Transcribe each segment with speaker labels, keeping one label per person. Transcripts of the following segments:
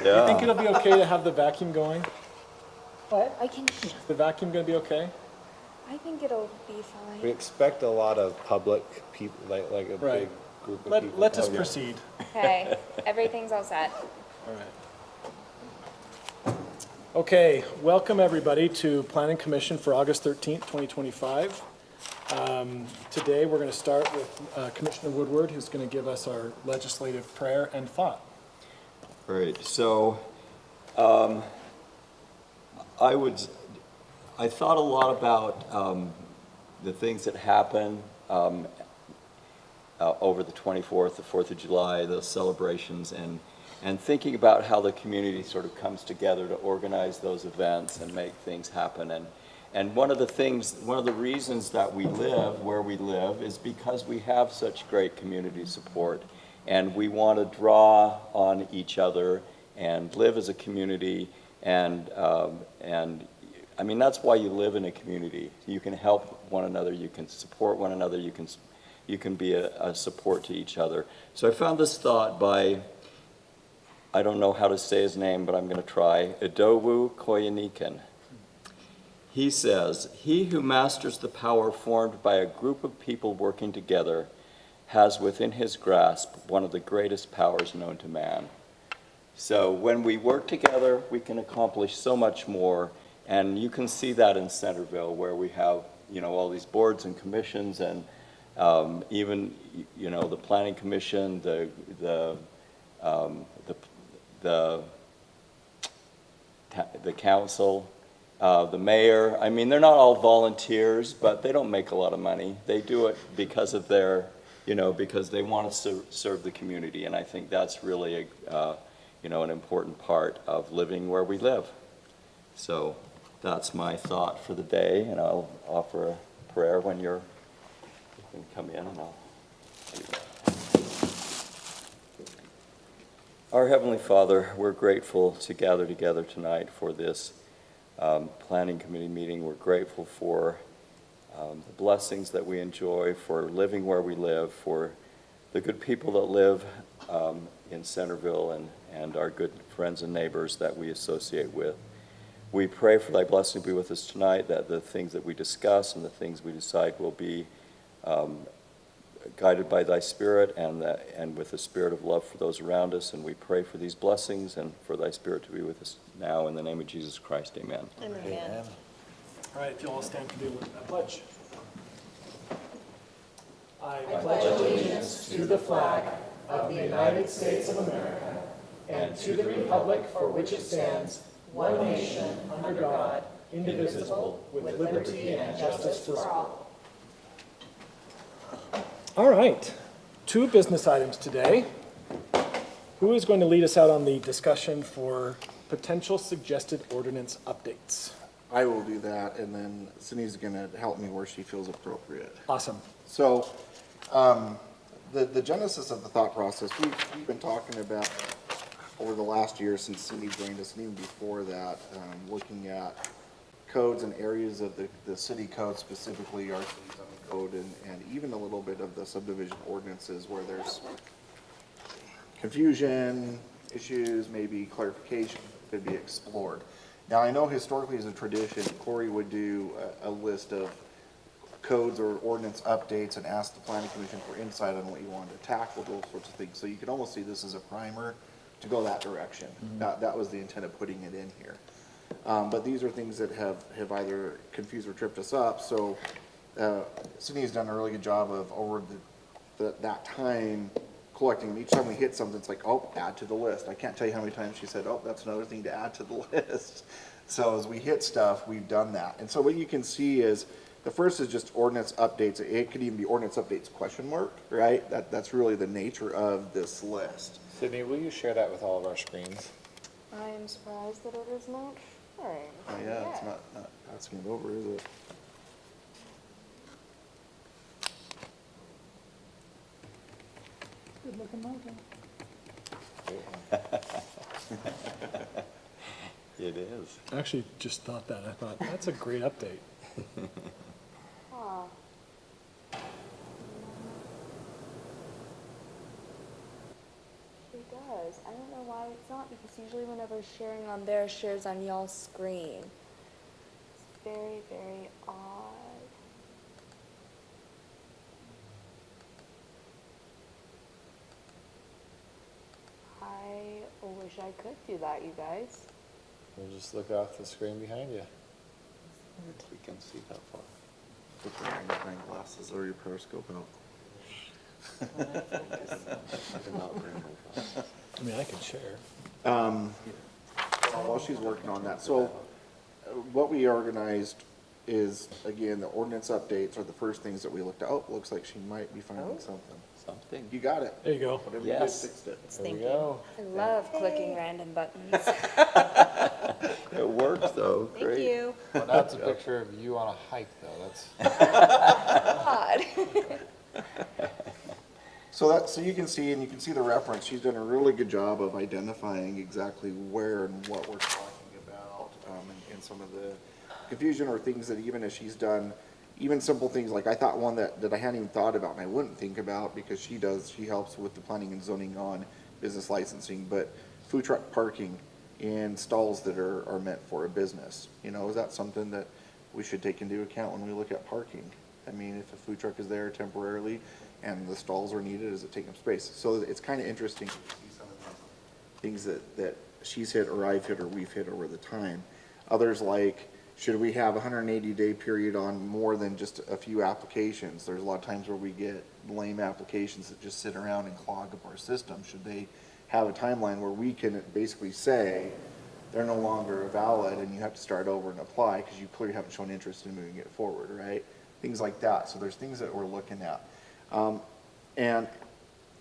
Speaker 1: Do you think it'll be okay to have the vacuum going?
Speaker 2: What?
Speaker 3: I can.
Speaker 1: Is the vacuum gonna be okay?
Speaker 3: I think it'll be
Speaker 4: We
Speaker 3: fine.
Speaker 4: expect a lot of public people, like a
Speaker 1: Right.
Speaker 4: big group of people.
Speaker 1: Let us
Speaker 4: coming.
Speaker 1: proceed.
Speaker 3: Okay, everything's all set.
Speaker 1: All right. Okay, welcome everybody to Planning Commission for August 13th, 2025. Today, we're going to start with Commissioner Woodward, who's going to give us our legislative prayer and thought.
Speaker 5: Great. So, I thought a lot about the things that happen over the 24th, the 4th of July, those celebrations, and thinking about how the community sort of comes together to organize those events and make things happen. And one of the reasons that we live where we live is because we have such great community support, and we want to draw on each other and live as a community, and I mean, that's why you live in a community. You can help one another, you can support one another, you can be a support to each other. So I found this thought by, I don't know how to say his name, but I'm going to try, Idowu Koyenikan. He says, "He who masters the power formed by a group of people working together has within his grasp one of the greatest powers known to man." So when we work together, we can accomplish so much more, and you can see that in Centerville, where we have, all these boards and commissions, and even, the Planning Commission, the council, the mayor. I mean, they're not all volunteers, but they don't make a lot of money. They do it because of their, because they want to serve the community, and I think that's really an important part of living where we live. So that's my thought for the day, and I'll offer a prayer when you can come in, and I'll do that. Our Heavenly Father, we're grateful to gather together tonight for this planning committee meeting. We're grateful for the blessings that we enjoy, for living where we live, for the good people that live in Centerville, and our good friends and neighbors that we associate with. We pray for thy blessing to be with us tonight, that the things that we discuss and the things we decide will be guided by thy Spirit, and with the spirit of love for those around us. And we pray for these blessings and for thy Spirit to be with us now, in the name of Jesus Christ. Amen.
Speaker 2: Amen.
Speaker 1: All right, if you'll all stand for the pledge. I pledge allegiance to the flag of the United States of America and to the republic for which it stands, one nation, under God, indivisible, with liberty and justice for all. All right, 2 business items today. Who is going to lead us out on the discussion for potential suggested ordinance updates?
Speaker 6: I will do that, and then Cindy's going to help me where she feels appropriate.
Speaker 1: Awesome.
Speaker 6: So, the genesis of the thought process, we've been talking about over the last year since Cindy joined us, and even before that, looking at codes and areas of the city code, specifically our city zoning code, and even a little bit of the subdivision ordinances where there's confusion, issues, maybe clarification could be explored. Now, I know historically as a tradition, Corey would do a list of codes or ordinance updates and ask the Planning Commission for insight on what you wanted to tackle, those sorts of things. So you could almost see this as a primer to go that direction. Mm-hmm. That was the intent of putting it in here. But these are things that have either confused or tripped us up. So Cindy's done a really good job of, over that time, collecting them. Each time we hit something, it's like, oh, add to the list. I can't tell you how many times she said, oh, that's another thing to add to the list. So as we hit stuff, we've done that. And so what you can see is, the first is just ordinance updates. It could even be ordinance updates ? Right? That's really the nature of this list.
Speaker 4: Sydney, will you share that with all of our screens?
Speaker 3: I'm surprised that it is not sharing.
Speaker 6: Oh yeah, it's not passing it over, is it?
Speaker 1: Good looking mountain.
Speaker 5: It is.
Speaker 1: I actually just thought that. I thought, that's a great update.
Speaker 3: Ah. It does. I don't know why it's not, because you usually whenever sharing on there, shares on y'all's screen. It's very, very odd. I wish I could do that, you guys.
Speaker 4: We'll just look off the screen behind you.
Speaker 5: We can see that far.
Speaker 6: Put your magnifying glasses or your periscope out.
Speaker 5: I did not bring my glasses.
Speaker 4: I mean, I can share.
Speaker 6: While she's working on that, so what we organized is, again, the ordinance updates are the first things that we looked at. Oh, looks like she might be finding something.
Speaker 5: Something.
Speaker 6: You got it.
Speaker 1: There you go.
Speaker 6: Whatever you did,
Speaker 5: Yes.
Speaker 6: fixed it.
Speaker 4: There we go.
Speaker 3: I love clicking random buttons.
Speaker 5: It works though,
Speaker 3: Thank
Speaker 5: great.
Speaker 3: you.
Speaker 4: Well, that's a picture of you on a hike, though. That's
Speaker 3: God.
Speaker 6: So you can see, and you can see the reference, she's done a really good job of identifying exactly where and what we're talking about, and some of the confusion or things that even as she's done, even simple things like, I thought one that I hadn't even thought about and I wouldn't think about, because she helps with the planning and zoning on business licensing, but food truck parking in stalls that are meant for a business. You know, is that something that we should take into account when we look at parking? I mean, if a food truck is there temporarily and the stalls are needed, is it taking up space? So it's kind of interesting to see some of these things that she's hit or I've hit or we've hit over the time. Others like, should we have a 180-day period on more than just a few applications? There's a lot of times where we get lame applications that just sit around and clog up our system. Should they have a timeline where we can basically say they're no longer valid and you have to start over and apply because you clearly haven't shown interest in moving it forward, right? Things like that. So there's things that we're looking at. And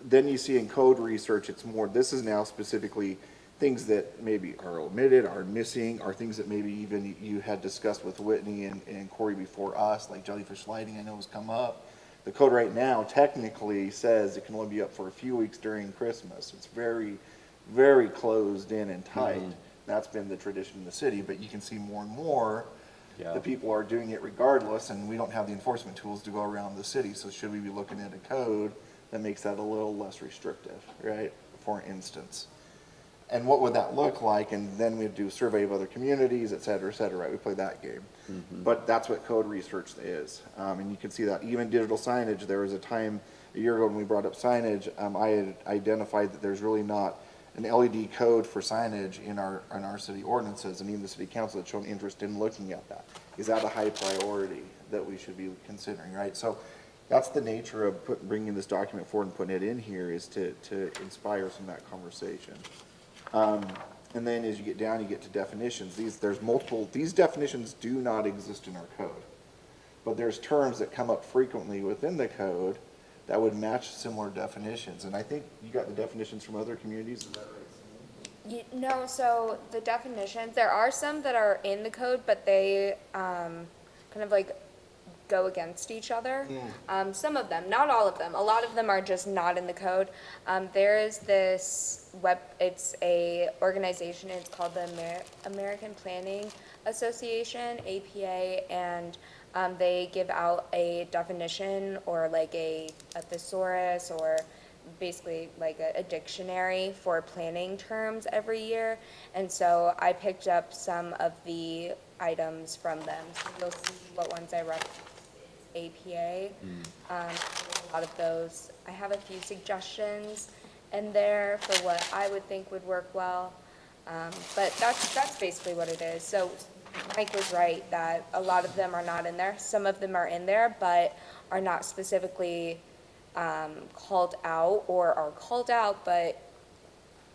Speaker 6: then you see in code research, it's more, this is now specifically things that maybe are omitted, are missing, are things that maybe even you had discussed with Whitney and Corey before us, like jellyfish lighting I know has come up. The code right now technically says it can only be up for a few weeks during Christmas. It's very, very closed in and tight. That's been the tradition in the city, but you can see more and more the people are doing it regardless, and we don't have the enforcement tools to go around the city. So should we be looking at a code that makes that a little less restrictive, right? For instance. And what would that look like? And then we'd do a survey of other communities, et cetera, right? We play that game. But that's what code research is. And you can see that even digital signage, there was a time a year ago when we brought up signage, I had identified that there's really not an LED code for signage in our city ordinances, and even the city council had shown interest in looking at that. Is that a high priority that we should be considering, right? So that's the nature of bringing this document forward and putting it in here, is to inspire some of that conversation. And then as you get down, you get to definitions. These definitions do not exist in our code, but there's terms that come up frequently within the code that would match similar definitions. And I think you got the definitions from other communities, is that right?
Speaker 3: No, so the definitions, there are some that are in the code, but they kind of like go against each other. Some of them, not all of them. A lot of them are just not in the code. There is this it's a organization, it's called the American Planning Association, APA, and they give out a definition or like a thesaurus or basically like a dictionary for planning terms every year. And so I picked up some of the items from them. So you'll see what ones I referenced. APA. A lot of those. I have a few suggestions in there for what I would think would work well. But that's basically what it is. So Mike was right that a lot of them are not in there. Some of them are in there, but are not specifically called out, or are called out but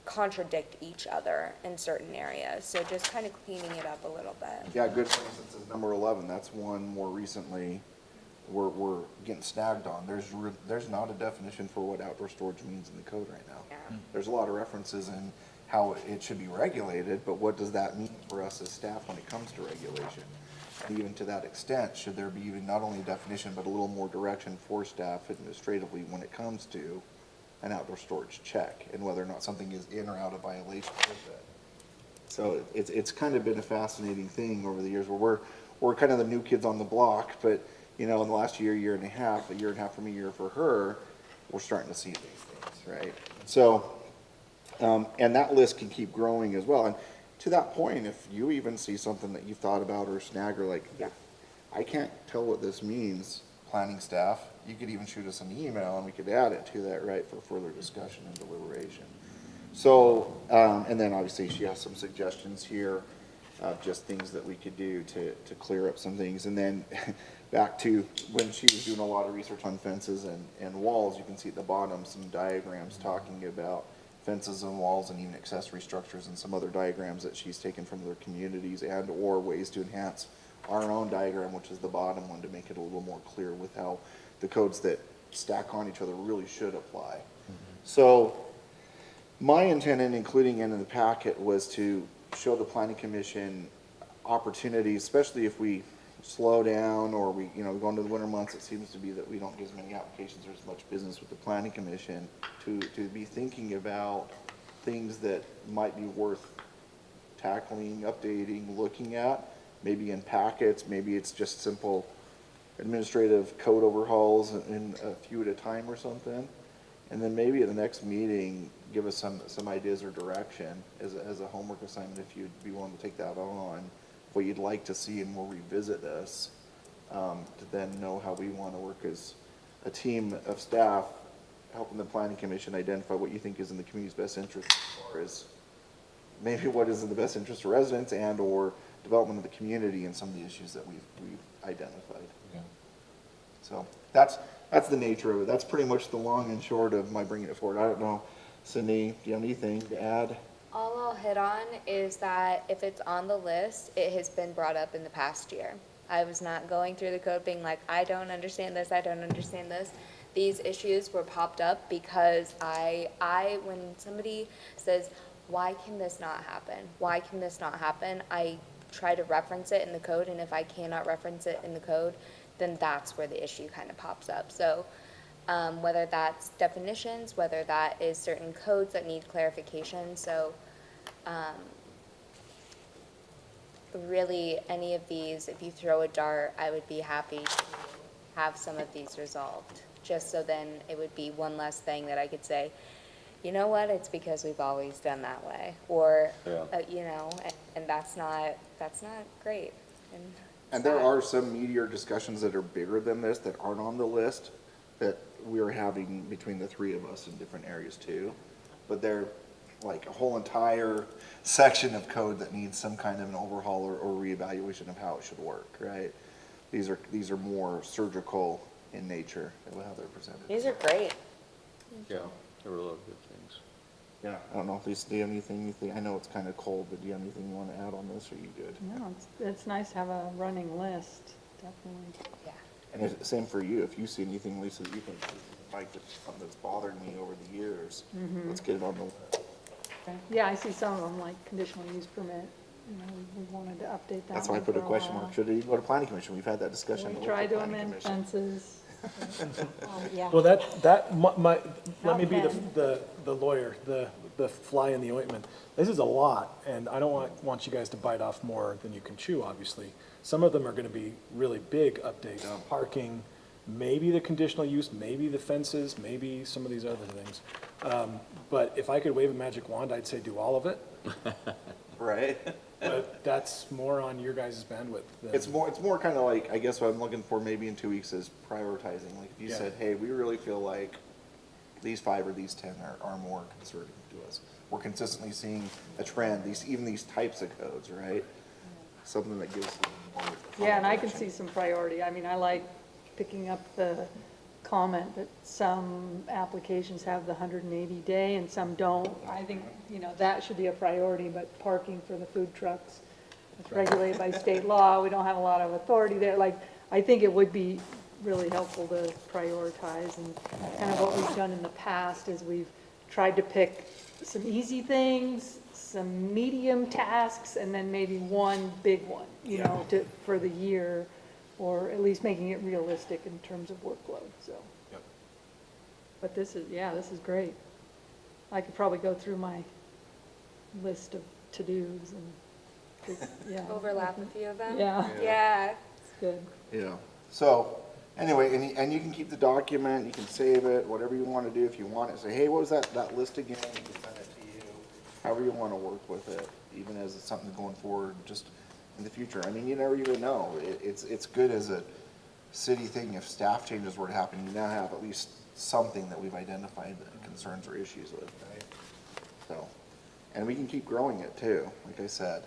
Speaker 3: contradict each other in certain areas. So just kind of cleaning it up a little bit.
Speaker 6: Yeah, good, for instance, is number 11. That's one more recently we're getting snagged on. There's not a definition for what outdoor storage means in the code right now.
Speaker 3: Yeah.
Speaker 6: There's a lot of references in how it should be regulated, but what does that mean for us as staff when it comes to regulation? And even to that extent, should there be even not only a definition, but a little more direction for staff administratively when it comes to an outdoor storage check, and whether or not something is in or out of violation with it. So it's kind of been a fascinating thing over the years, where we're kind of the new kids on the block, but you know, in the last year and a half from a year for her, we're starting to see these things, right? So And that list can keep growing as well. And to that point, if you even see something that you've thought about or snag or like, I can't tell what this means, planning staff, you could even shoot us an email and we could add it to that, right, for further discussion and deliberation. So, and then obviously she has some suggestions here of just things that we could do to clear up some things. And then back to when she was doing a lot of research on fences and walls, you can see at the bottom some diagrams talking about fences and walls and even accessory structures and some other diagrams that she's taken from other communities and or ways to enhance our own diagram, which is the bottom one, to make it a little more clear with how the codes that stack on each other really should apply. So my intent in including it in the packet was to show the planning commission opportunities, especially if we slow down or we, go into the winter months, it seems to be that we don't get as many applications or as much business with the planning commission, to be thinking about things that might be worth tackling, updating, looking at, maybe in packets, maybe it's just simple administrative code overhauls and a few at a time or something. And then maybe at the next meeting, give us some ideas or direction as a homework assignment, if you'd be willing to take that on, what you'd like to see, and we'll revisit this, to then know how we want to work as a team of staff, helping the planning commission identify what you think is in the community's best interest, as far as maybe what is in the best interest of residents and or development of the community and some of the issues that we've identified.
Speaker 4: Yeah.
Speaker 6: So that's the nature of it. That's pretty much the long and short of my bringing it forward. I don't know, Cindy, do you have anything to add?
Speaker 3: All I'll hit on is that if it's on the list, it has been brought up in the past year. I was not going through the code being like, I don't understand this, I don't understand this. These issues were popped up because when somebody says, why can this not happen? Why can this not happen? I try to reference it in the code, and if I cannot reference it in the code, then that's where the issue kind of pops up. So whether that's definitions, whether that is certain codes that need clarification. So really any of these, if you throw a dart, I would be happy to have some of these resolved, just so then it would be one less thing that I could say, you know what, it's because we've always done that way, or, and that's not great.
Speaker 6: And there are some meatier discussions that are bigger than this that aren't on the list that we're having between the three of us in different areas too. But they're like a whole entire section of code that needs some kind of an overhaul or reevaluation of how it should work, right? These are more surgical in nature and how they're presented.
Speaker 3: These are great.
Speaker 5: Yeah, there were a lot of good things.
Speaker 6: Yeah, I don't know if Lisa, do you have anything you think? I know it's kind of cold, but do you have anything you want to add on this, or are you good?
Speaker 2: No, it's nice to have a running list, definitely.
Speaker 3: Yeah.
Speaker 6: And it's the same for you. If you see anything, Lisa, that you think Mike, that's something that's bothered me over the years, let's get it on the list.
Speaker 2: Okay. Yeah, I see some of them, like conditional use permit, we wanted to update that.
Speaker 6: That's why I
Speaker 2: one
Speaker 6: put a
Speaker 2: for
Speaker 6: question
Speaker 2: while.
Speaker 6: mark. Should it even go to planning commission? We've had that discussion.
Speaker 2: We
Speaker 6: with
Speaker 2: tried
Speaker 6: the
Speaker 2: to
Speaker 6: planning
Speaker 2: amend
Speaker 6: commission.
Speaker 2: fences. Yeah.
Speaker 1: Well, let me be
Speaker 2: Not
Speaker 1: the lawyer, the fly in the ointment. This is a lot, and I don't want you guys to bite off more than you can chew, obviously. Some of them are gonna be really big updates, parking, maybe the conditional use, maybe the fences, maybe some of these other things. But if I could wave a magic wand, I'd say do all of it,
Speaker 6: Right?
Speaker 1: but that's more on your guys' bandwidth than.
Speaker 6: It's more kind of like, I guess what I'm looking for maybe in 2 weeks is prioritizing. Like if you
Speaker 1: Yeah.
Speaker 6: said, hey, we really feel like these 5 or these 10 are more concerning to us. We're consistently seeing a trend, even these types of codes, right? Something that gives them more.
Speaker 2: Yeah, and I can see some priority. I mean, I like picking up the comment that some applications have the 180-day and some don't. I think, that should be a priority, but parking for the food trucks, it's regulated by state law. We don't have a lot of authority there. Like, I think it would be really helpful to prioritize, and kind of what we've done in the past is we've tried to pick some easy things, some medium tasks, and then maybe one big one, for the year, or at least making it realistic in terms of workload, so.
Speaker 1: Yep.
Speaker 2: But this is great. I could probably go through my list of to-dos and, yeah.
Speaker 3: Overlap a few of them?
Speaker 2: Yeah,
Speaker 3: Yeah.
Speaker 2: it's good.
Speaker 6: Yeah. So, anyway, and you can keep the document, you can save it, whatever you want to do. If you want it, say, hey, what was that list again? You can send it to you. however you want to work with it, even as it's something going forward, just in the future. I mean, you never even know. It's good as a city thing if staff changes were to happen, you now have at least something that we've identified that concerns or issues with, right? So, and we can keep growing it too, like I said.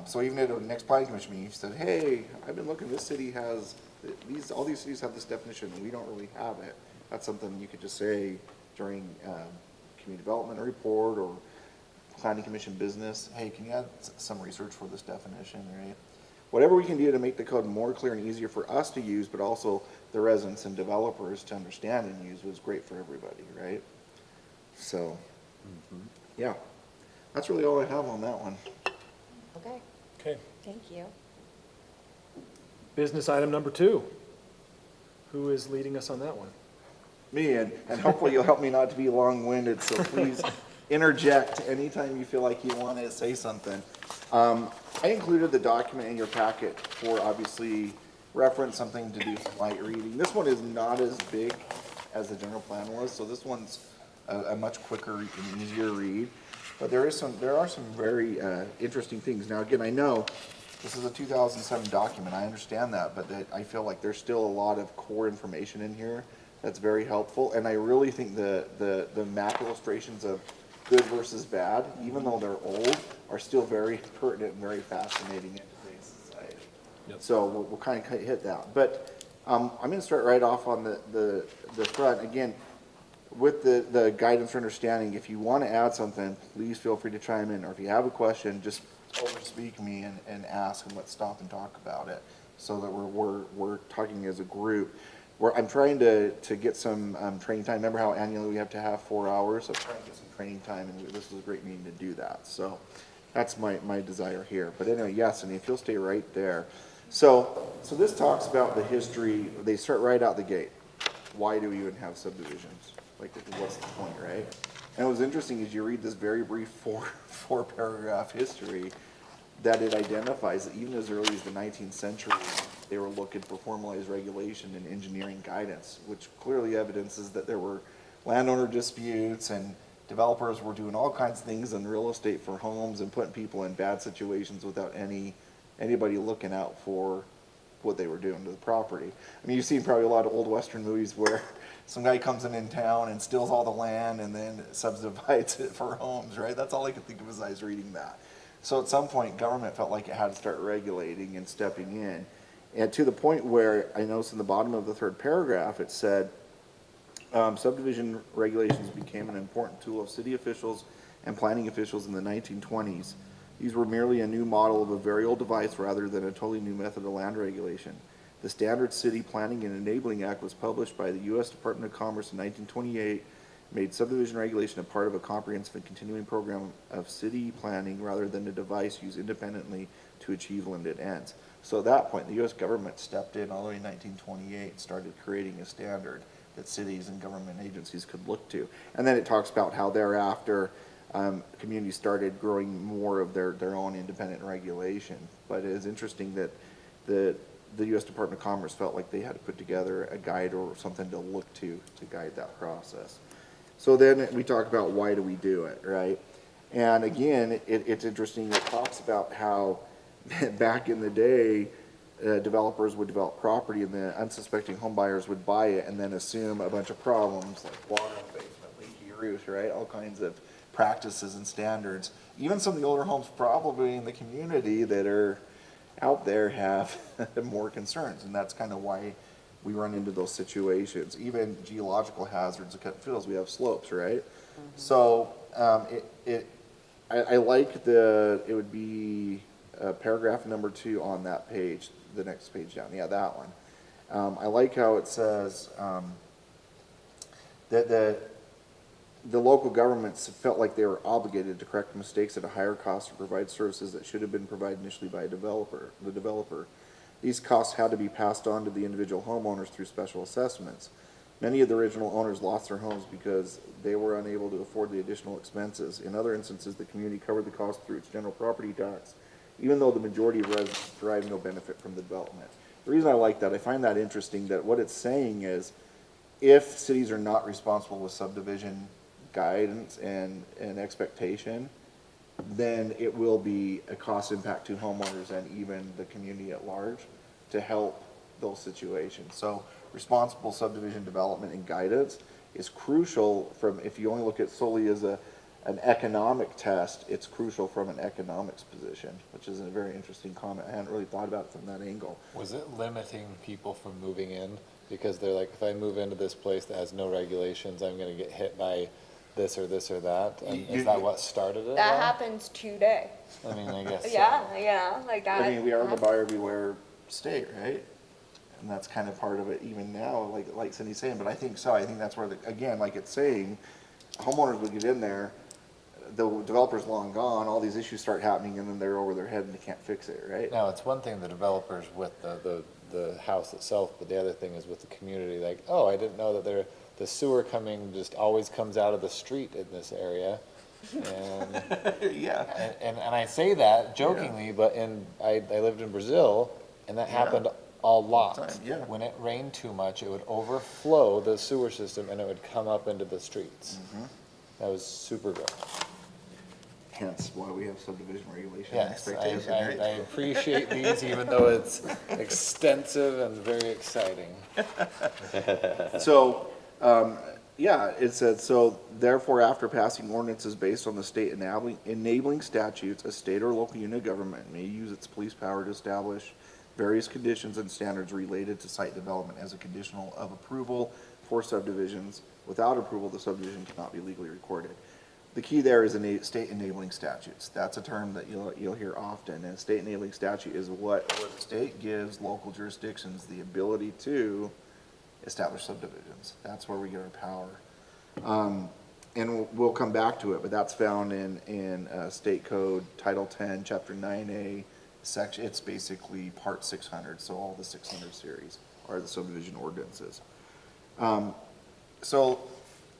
Speaker 6: So even at the next planning commission meeting, you said, hey, I've been looking, this city has, all these cities have this definition, and we don't really have it. That's something you could just say during community development report or planning commission business, hey, can you add some research for this definition, right? Whatever we can do to make the code more clear and easier for us to use, but also the residents and developers to understand and use was great for everybody, right? So, yeah, that's really all I have on that one.
Speaker 3: Okay,
Speaker 1: Okay.
Speaker 3: thank you.
Speaker 1: Business item number 2. Who is leading us on that one?
Speaker 6: Me, and hopefully you'll help me not to be long-winded, so please interject anytime you feel like you want to say something. I included the document in your packet for obviously reference, something to do some light reading. This one is not as big as the general plan was, so this one's a much quicker and easier read. But there are some very interesting things. Now, again, I know this is a 2007 document, I understand that, but I feel like there's still a lot of core information in here that's very helpful, and I really think the map illustrations of good versus bad, even though they're old, are still very pertinent and very fascinating in today's society.
Speaker 1: Yep.
Speaker 6: So we'll kind of hit that. But I'm going to start right off on the front. Again, with the guidance for understanding, if you want to add something, please feel free to chime in. Or if you have a question, just overspeak me and ask, and let's stop and talk about it so that we're talking as a group. I'm trying to get some training time. Remember how annually we have to have 4 hours? I'm trying to get some training time, and this is a great meeting to do that. So that's my desire here. But anyway, yes, and if you'll stay right there. So this talks about the history. They start right out the gate. Why do we even have subdivisions? Like, what's the point, right? And what's interesting is you read this very brief four paragraph history that it identifies that even as early as the 19th century, they were looking for formalized regulation and engineering guidance, which clearly evidences that there were landowner disputes and developers were doing all kinds of things in real estate for homes and putting people in bad situations without anybody looking out for what they were doing to the property. I mean, you've seen probably a lot of old Western movies where some guy comes in town and steals all the land and then subdivides it for homes, right? That's all I could think of as I was reading that. So at some point, government felt like it had to start regulating and stepping in. And to the point where I noticed in the bottom of the third paragraph, it said, subdivision regulations became an important tool of city officials and planning officials in the 1920s. These were merely a new model of a very old device rather than a totally new method of land regulation. The Standard City Planning and Enabling Act was published by the U.S. Department of Commerce in 1928, made subdivision regulation a part of a comprehensive and continuing program of city planning rather than a device used independently to achieve limited ends. So at that point, the U.S. government stepped in all the way in 1928 and started creating a standard that cities and government agencies could look to. And then it talks about how thereafter communities started growing more of their own independent regulation. But it is interesting that the U.S. Department of Commerce felt like they had to put together a guide or something to look to guide that process. So then we talk about why do we do it, right? And again, it's interesting. It talks about how back in the day, developers would develop property and the unsuspecting home buyers would buy it and then assume a bunch of problems like water in the basement, leaky roofs, right? All kinds of practices and standards. Even some of the older homes probably in the community that are out there have more concerns, and that's kind of why we run into those situations. Even geological hazards, cut fills, we have slopes, right? Mm-hmm. So I like it would be paragraph number 2 on that page, the next page down, yeah, that one. I like how it says that the local governments felt like they were obligated to correct mistakes at a higher cost to provide services that should have been provided initially by the developer. These costs had to be passed on to the individual homeowners through special assessments. Many of the original owners lost their homes because they were unable to afford the additional expenses. In other instances, the community covered the cost through its general property tax, even though the majority of residents derived no benefit from the development. The reason I like that, I find that interesting, that what it's saying is if cities are not responsible with subdivision guidance and expectation, then it will be a cost impact to homeowners and even the community at large to help those situations. So responsible subdivision development and guidance is crucial from, if you only look at solely as an economic test, it's crucial from an economics position, which is a very interesting comment. I hadn't really thought about it from that angle.
Speaker 4: Was it limiting people from moving in? Because they're like, if I move into this place that has no regulations, I'm gonna get hit by this or this or that? And is that what started it?
Speaker 3: That
Speaker 4: all?
Speaker 3: happens today.
Speaker 4: I mean, I guess so.
Speaker 3: Yeah, like that.
Speaker 6: I mean, we are the buyer beware state, right? And that's kind of part of it even now, like Cindy's saying, but I think so. I think that's where, again, like it's saying, homeowners would get in there, the developer's long gone, all these issues start happening, and then they're over their head and they can't fix it, right?
Speaker 4: Now, it's one thing the developers with the house itself, but the other thing is with the community, like, oh, I didn't know that the sewer coming just always comes out of the street in this area. And,
Speaker 6: Yeah.
Speaker 4: and I say that jokingly, but I lived in Brazil, and that happened a lot.
Speaker 6: Time, yeah.
Speaker 4: When it rained too much, it would overflow the sewer system and it would come up into the streets. That was super good.
Speaker 6: Hence why we have subdivision regulation
Speaker 4: Yes,
Speaker 6: expectation,
Speaker 4: I
Speaker 6: right?
Speaker 4: appreciate these, even though it's extensive and very exciting.
Speaker 6: So, yeah, it said, so therefore, after passing ordinances based on the state enabling statutes, a state or local unit of government may use its police power to establish various conditions and standards related to site development as a conditional of approval for subdivisions. Without approval, the subdivision cannot be legally recorded. The key there is state enabling statutes. That's a term that you'll hear often, and state enabling statute is what the state gives local jurisdictions the ability to establish subdivisions. That's where we get our power. And we'll come back to it, but that's found in State Code Title 10, Chapter 9A, section, it's basically Part 600, so all the 600 series are the subdivision ordinances. So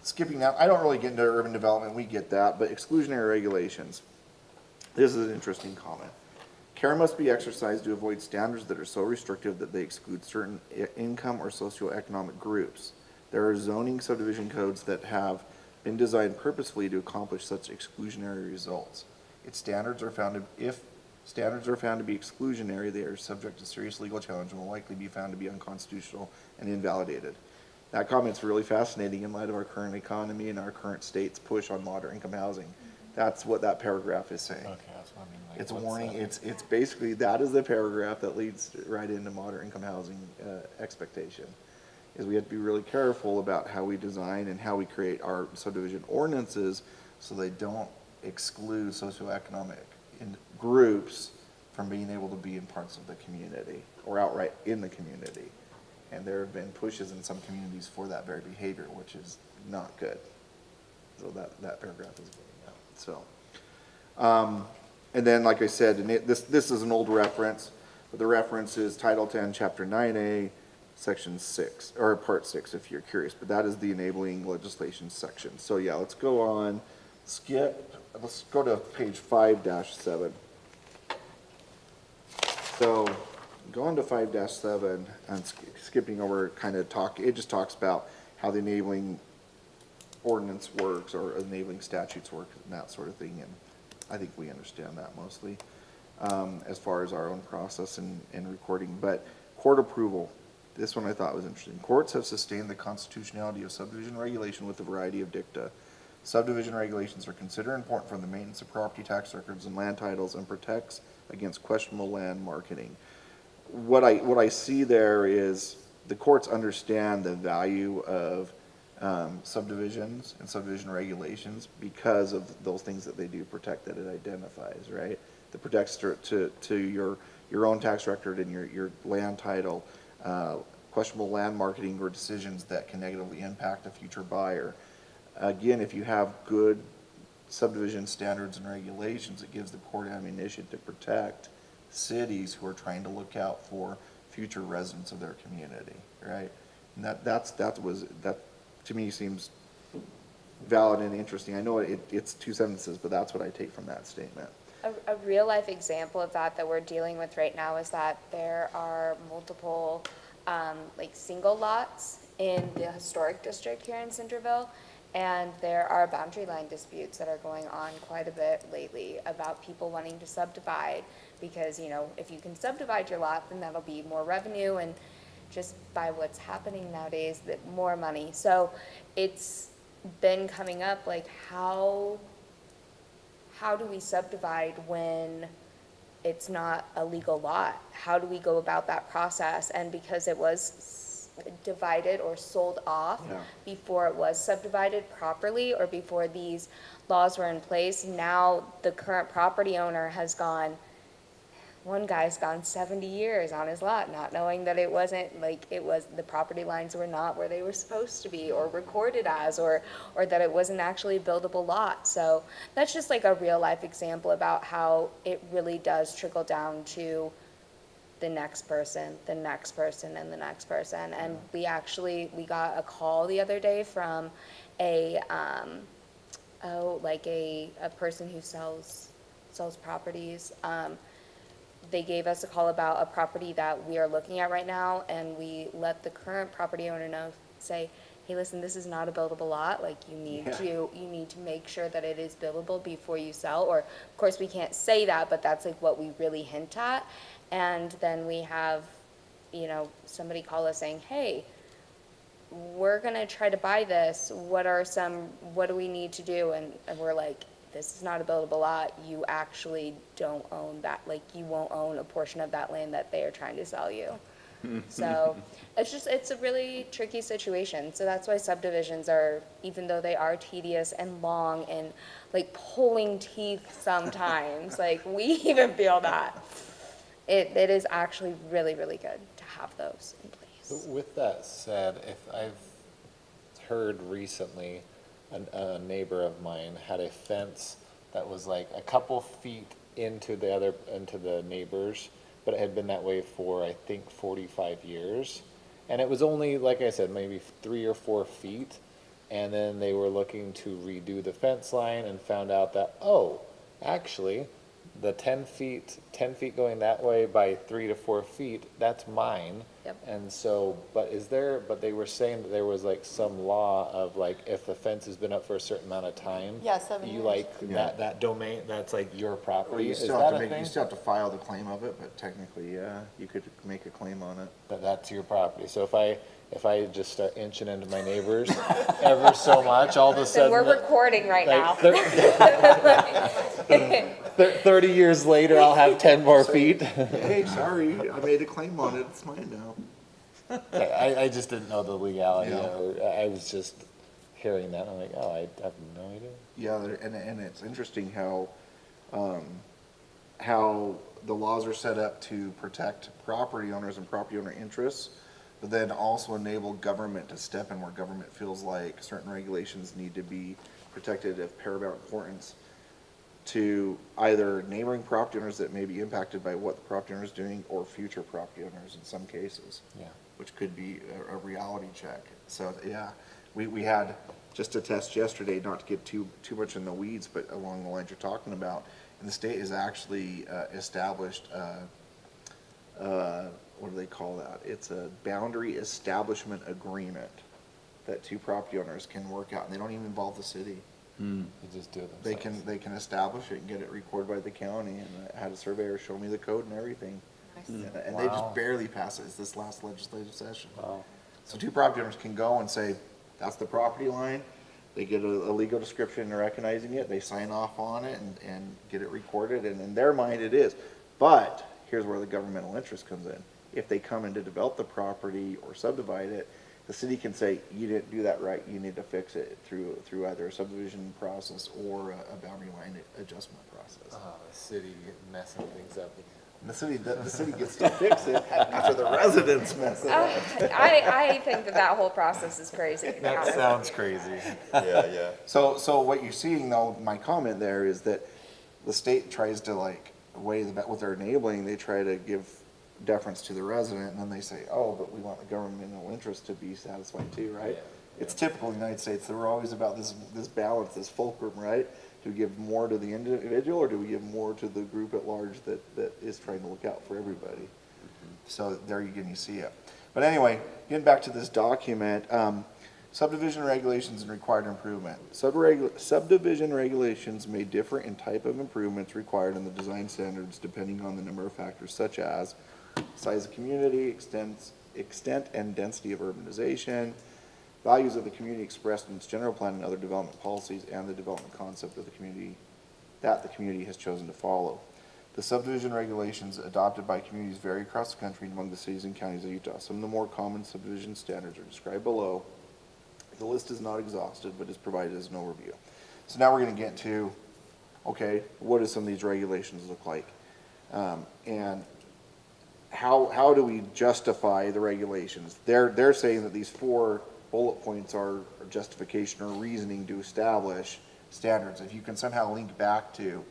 Speaker 6: skipping that, I don't really get into urban development, we get that, but exclusionary regulations. This is an interesting comment. Care must be exercised to avoid standards that are so restrictive that they exclude certain income or socioeconomic groups. There are zoning subdivision codes that have been designed purposefully to accomplish such exclusionary results. If standards are found to be exclusionary, they are subject to serious legal challenge and will likely be found to be unconstitutional and invalidated. That comment's really fascinating in light of our current economy and our current state's push on moderate income housing. That's what that paragraph is saying.
Speaker 4: Okay, that's what I mean. Like,
Speaker 6: It's a
Speaker 4: what's
Speaker 6: warning,
Speaker 4: that?
Speaker 6: it's basically, that is the paragraph that leads right into moderate income housing expectation. Is we have to be really careful about how we design and how we create our subdivision ordinances so they don't exclude socioeconomic groups from being able to be in parts of the community or outright in the community. And there have been pushes in some communities for that very behavior, which is not good. So that paragraph is going out. So, and then, like I said, and this is an old reference, but the reference is Title 10, Chapter 9A, Section 6, or Part 6, if you're curious. But that is the enabling legislation section. So yeah, let's go on. Let's go to page 5-7. So, going to 5-7 and skipping over it just talks about how the enabling ordinance works or enabling statutes work and that sort of thing. And I think we understand that mostly as far as our own process and recording. But court approval, this one I thought was interesting. Courts have sustained the constitutionality of subdivision regulation with a variety of dicta. Subdivision regulations are considered important for the maintenance of property tax records and land titles and protects against questionable land marketing. What I see there is the courts understand the value of subdivisions and subdivision regulations because of those things that they do protect that it identifies, right? That protects to your own tax record and your land title, questionable land marketing or decisions that can negatively impact a future buyer. Again, if you have good subdivision standards and regulations, it gives the court ammunition to protect cities who are trying to look out for future residents of their community, right? And that to me seems valid and interesting. I know it's two sentences, but that's what I take from that statement.
Speaker 3: A real life example of that we're dealing with right now is that there are multiple like single lots in the historic district here in Centerville, And there are boundary line disputes that are going on quite a bit lately about people wanting to subdivide, because, you know, if you can subdivide your lot, then that'll be more revenue, and just by what's happening nowadays, that more money. So it's been coming up, like, how do we subdivide when it's not a legal lot? How do we go about that process? And because it was divided or sold off
Speaker 6: Yeah.
Speaker 3: before it was subdivided properly, or before these laws were in place, now the current property owner has gone, one guy's gone 70 years on his lot, not knowing that it wasn't, like, the property lines were not where they were supposed to be, or recorded as, or that it wasn't actually a buildable lot. So that's just like a real life example about how it really does trickle down to the next person, the next person, and the next person. And we got a call the other day from a person who sells properties. They gave us a call about a property that we are looking at right now, and we let the current property owner know, say, hey, listen, this is not a buildable lot, like, you need to make sure that it is buildable before you sell. Or, of course, we can't say that, but that's like what we really hint at. And then we have, you know, somebody call us saying, hey, we're gonna try to buy this, what do we need to do? And we're like, this is not a buildable lot, you actually don't own that, like, you won't own a portion of that land that they are trying to sell you. So it's a really tricky situation. So that's why subdivisions are, even though they are tedious and long and like pulling teeth sometimes, like, we even feel that, it is actually really, really good to have those in place.
Speaker 4: With that said, if I've heard recently, a neighbor of mine had a fence that was like a couple feet into the neighbors, but it had been that way for, I think, 45 years. And it was only, like I said, maybe 3 or 4 feet. And then they were looking to redo the fence line and found out that, oh, actually, the 10 feet going that way by 3 to 4 feet, that's mine.
Speaker 3: Yep.
Speaker 4: And so, but they were saying that there was like some law of like, if the fence has been up for a certain amount of time.
Speaker 7: Yeah, 7
Speaker 4: You
Speaker 7: years.
Speaker 4: like, that domain, that's like your
Speaker 6: Well,
Speaker 4: property.
Speaker 6: you
Speaker 4: Is
Speaker 6: still
Speaker 4: that
Speaker 6: have
Speaker 4: a
Speaker 6: to
Speaker 4: thing?
Speaker 6: you still have to file the claim of it, but technically, yeah, you could make a claim on it.
Speaker 4: But that's your property. So if I just start inching into my neighbors ever so much, all of a
Speaker 3: And
Speaker 4: sudden.
Speaker 3: we're recording right now.
Speaker 4: Like 30 years later, I'll have 10 more feet.
Speaker 6: Hey, sorry, I made a claim on it, it's mine now.
Speaker 4: I just didn't know the legality,
Speaker 6: Yeah.
Speaker 4: or I was just hearing that, and I'm like, oh, I have no idea.
Speaker 6: Yeah, and it's interesting how the laws are set up to protect property owners and property owner interests, but then also enable government to step in where government feels like certain regulations need to be protected of paramount importance to either neighboring property owners that may be impacted by what the property owner is doing, or future property owners in some cases.
Speaker 4: Yeah.
Speaker 6: Which could be a reality check. So, yeah, we had just a test yesterday, not to get too much in the weeds, but along the lines you're talking about, and the state has actually established, what do they call that? It's a boundary establishment agreement that 2 property owners can work out, and they don't even involve the city.
Speaker 4: You just do it themselves.
Speaker 6: They can establish it and get it recorded by the county, and I had a surveyor show me the code and everything. And they
Speaker 4: Wow.
Speaker 6: just barely passed it, it's this last legislative session.
Speaker 5: Wow.
Speaker 6: So 2 property owners can go and say, that's the property line, they get a legal description and recognizing it, they sign off on it and get it recorded, and in their mind it is. But here's where the governmental interest comes in. If they come in to develop the property or subdivide it, the city can say, you didn't do that right, you need to fix it through either a subdivision process or a boundary line adjustment process.
Speaker 4: Oh, the city messing things up.
Speaker 6: And the city gets to fix it after the residents mess it up.
Speaker 3: I think that whole process is crazy.
Speaker 4: That sounds crazy.
Speaker 5: Yeah.
Speaker 6: So what you're seeing though, my comment there is that the state tries to like weigh what they're enabling, they try to give deference to the resident, and then they say, oh, but we want the governmental interest to be satisfied too, right?
Speaker 4: Yeah.
Speaker 6: It's typical in the United States, we're always about this balance, this fulcrum, right? Do we give more to the individual, or do we give more to the group at large that is trying to look out for everybody? So there you see it. But anyway, getting back to this document, Subdivision regulations and required improvement. Subdivision regulations may differ in type of improvements required in the design standards depending on the number of factors such as size of community, extent and density of urbanization, values of the community expressed in its general plan and other development policies, and the development concept of the community that the community has chosen to follow. The subdivision regulations adopted by communities vary across the country and among the cities and counties of Utah. Some of the more common subdivision standards are described below. The list is not exhaustive, but is provided as an overview. So now we're going to get to, okay, what do some of these regulations look like? And how do we justify the regulations? They're saying that these 4 bullet points are justification or reasoning to establish standards. If you can somehow link back to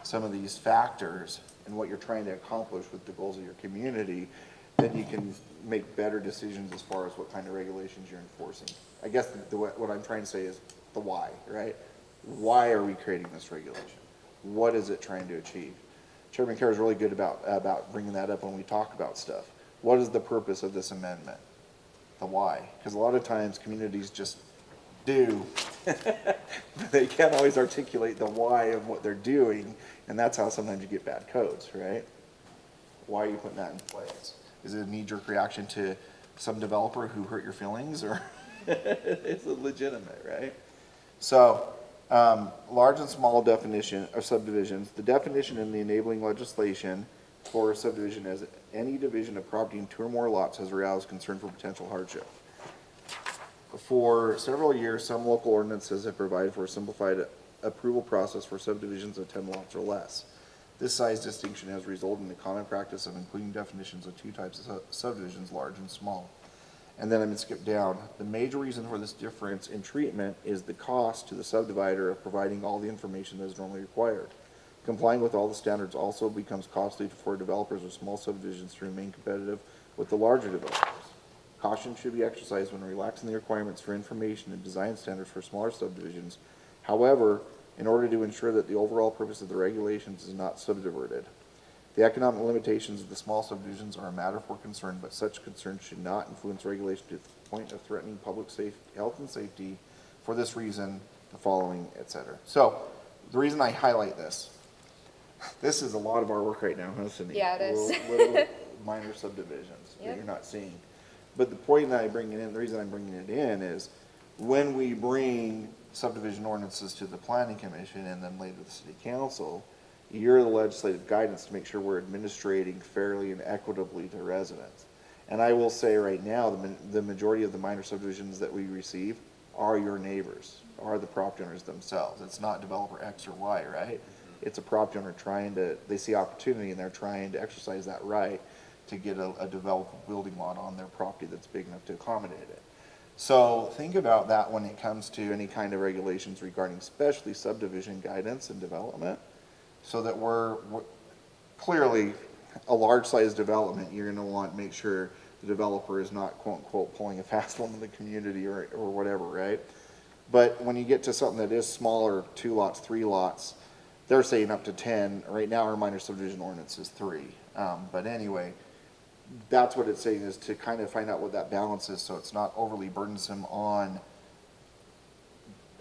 Speaker 6: some of these factors and what you're trying to accomplish with the goals of your community, then you can make better decisions as far as what kind of regulations you're enforcing. I guess what I'm trying to say is the why, right? Why are we creating this regulation? What is it trying to achieve? Chairman Kerr is really good about bringing that up when we talk about stuff. What is the purpose of this amendment? The why. Because a lot of times communities just do. They can't always articulate the why of what they're doing, and that's how sometimes you get bad codes, right? Why are you putting that in place? Is it a knee-jerk reaction to some developer who hurt your feelings, or it's legitimate, right? So, large and small definition of subdivisions. The definition in the enabling legislation for a subdivision as any division of property in 2 or more lots has aroused concern for potential hardship. For several years, some local ordinances have provided for a simplified approval process for subdivisions of 10 lots or less. This size distinction has resulted in the common practice of including definitions of 2 types of subdivisions, large and small. And then I'm going to skip down. The major reason for this difference in treatment is the cost to the subdivider of providing all the information that is normally required. Complying with all the standards also becomes costly for developers of small subdivisions to remain competitive with the larger developers. Caution should be exercised when relaxing the requirements for information and design standards for smaller subdivisions. However, in order to ensure that the overall purpose of the regulations is not subverted. The economic limitations of the small subdivisions are a matter for concern, but such concerns should not influence regulation to the point of threatening public health and safety. For this reason, the following, etc. So, the reason I highlight this is a lot of our work right now, huh, Cindy?
Speaker 3: Yeah, it is.
Speaker 6: Little minor subdivisions that
Speaker 3: Yep.
Speaker 6: you're not seeing. But the point that I bring it in, the reason I'm bringing it in is when we bring subdivision ordinances to the planning commission and then later the city council, you're the legislative guidance to make sure we're administrating fairly and equitably to residents. And I will say right now, the majority of the minor subdivisions that we receive are your neighbors, are the property owners themselves. It's not developer X or Y, right? It's a property owner they see opportunity and they're trying to exercise that right to get a developable building lot on their property that's big enough to accommodate it. So think about that when it comes to any kind of regulations regarding especially subdivision guidance and development, so that we're clearly a large size development, you're going to want to make sure the developer is not quote unquote pulling a fast one in the community or whatever, right? But when you get to something that is smaller, 2 lots, 3 lots, they're saying up to 10. Right now our minor subdivision ordinance is 3. But anyway, that's what it's saying, is to kind of find out what that balance is so it's not overly burdensome on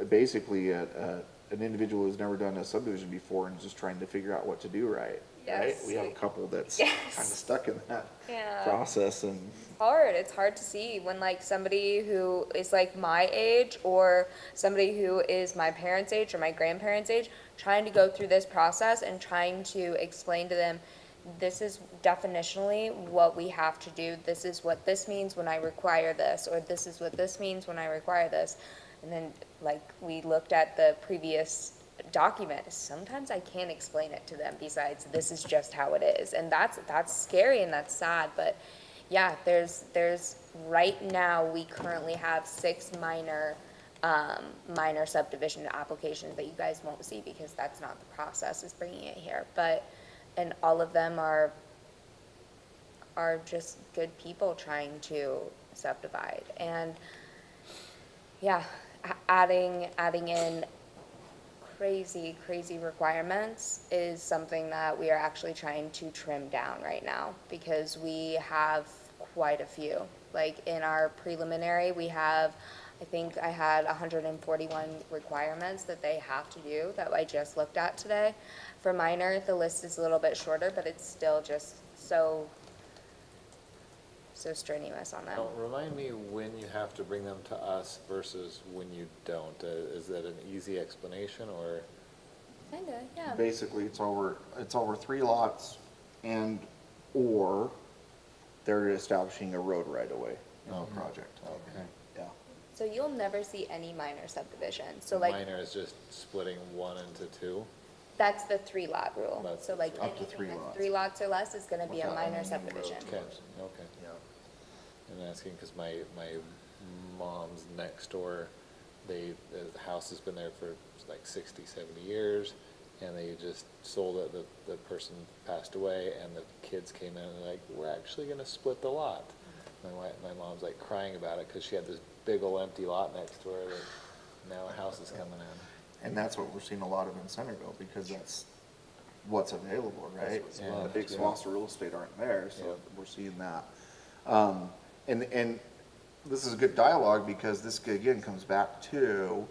Speaker 6: basically an individual who's never done a subdivision before and just trying to figure out what to do right. Right?
Speaker 3: Yes.
Speaker 6: We have a couple that's
Speaker 3: Yes.
Speaker 6: kind of stuck in that
Speaker 3: Yeah.
Speaker 6: process, and
Speaker 3: It's hard to see when like somebody who is like my age or somebody who is my parents' age or my grandparents' age trying to go through this process and trying to explain to them, this is definitionally what we have to do, this is what this means when I require this, or this is what this means when I require this. And then like we looked at the previous document, sometimes I can't explain it to them besides this is just how it is. And that's scary and that's sad, but yeah, there's right now we currently have 6 minor subdivision applications that you guys won't see because that's not the process, is bringing it here. But and all of them are just good people trying to subdivide. And yeah, adding in crazy requirements is something that we are actually trying to trim down right now because we have quite a few. Like in our preliminary, we have, I I think I had 141 requirements that they have to do that I just looked at today. For minor, the list is a little bit shorter, but it's still just so strenuous on them.
Speaker 4: Now, remind me when you have to bring them to us versus when you don't. Is that an easy explanation, or?
Speaker 3: Kinda, yeah.
Speaker 6: Basically, it's over 3 lots or they're establishing a road right away in the project.
Speaker 4: Okay.
Speaker 6: Yeah.
Speaker 3: So you'll never see any minor subdivision. So like,
Speaker 4: Minor is just splitting 1 into 2?
Speaker 3: that's the 3-lot rule.
Speaker 4: That's
Speaker 3: So like
Speaker 6: Up to
Speaker 3: anything
Speaker 6: 3
Speaker 3: that's
Speaker 6: lots.
Speaker 3: 3 lots or less is gonna be a
Speaker 6: Without
Speaker 3: minor
Speaker 6: any
Speaker 3: subdivision.
Speaker 6: roads.
Speaker 4: Okay, okay.
Speaker 6: Yeah.
Speaker 4: I'm asking because my mom's next door, the house has been there for like 60, 70 years, and they just sold it, the person passed away, and the kids came in and they're like, we're actually gonna split the lot. My mom's like crying about it because she had this big old empty lot next to her that now a house is coming in.
Speaker 6: And that's what we're seeing a lot of in Centerville, because that's what's available, right?
Speaker 4: That's what's
Speaker 6: The big
Speaker 4: yeah.
Speaker 6: swaths of real estate aren't there, so
Speaker 4: Yeah.
Speaker 6: we're seeing that. And this is a good dialogue, because this again comes back to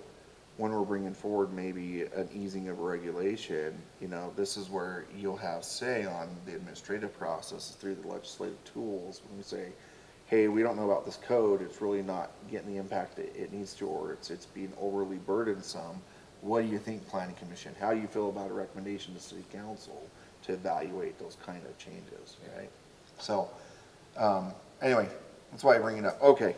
Speaker 6: when we're bringing forward maybe an easing of regulation. You know, this is where you'll have say on the administrative process through the legislative tools. When we say, hey, we don't know about this code, it's really not getting the impact that it needs to, or it's being overly burdensome. What do you think, Planning Commission? How do you feel about a recommendation to City Council to evaluate those kind of changes, right? So, anyway, that's why I bring it up. Okay,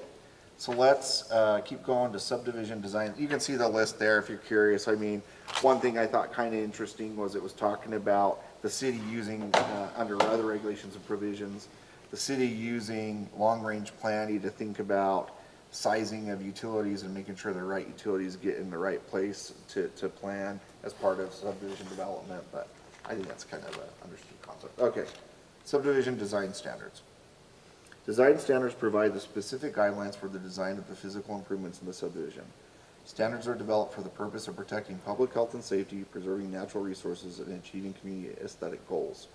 Speaker 6: so let's keep going to subdivision design. You can see the list there if you're curious. I mean, one thing I thought kind of interesting was it was talking about the city using, under other regulations and provisions, the city using long-range planning to think about sizing of utilities and making sure the right utilities get in the right place to plan as part of subdivision development, but I think that's kind of an understood concept. Okay, subdivision design standards. Design standards provide the specific guidelines for the design of the physical improvements in the subdivision. Standards are developed for the purpose of protecting public health and safety, preserving natural resources, and achieving community aesthetic goals.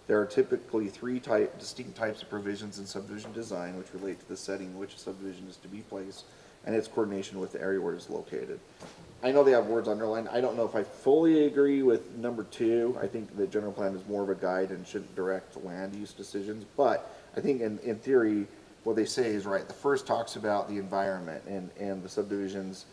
Speaker 6: There are typically 3 distinct types of provisions in subdivision design which relate to the setting in which a subdivision is to be placed and its coordination with the area where it is located. I know they have words underlined. I don't know if I fully agree with number 2. I think the general plan is more of a guide and shouldn't direct land use decisions, but I think in theory, what they say is right. The first talks about the environment and the subdivision's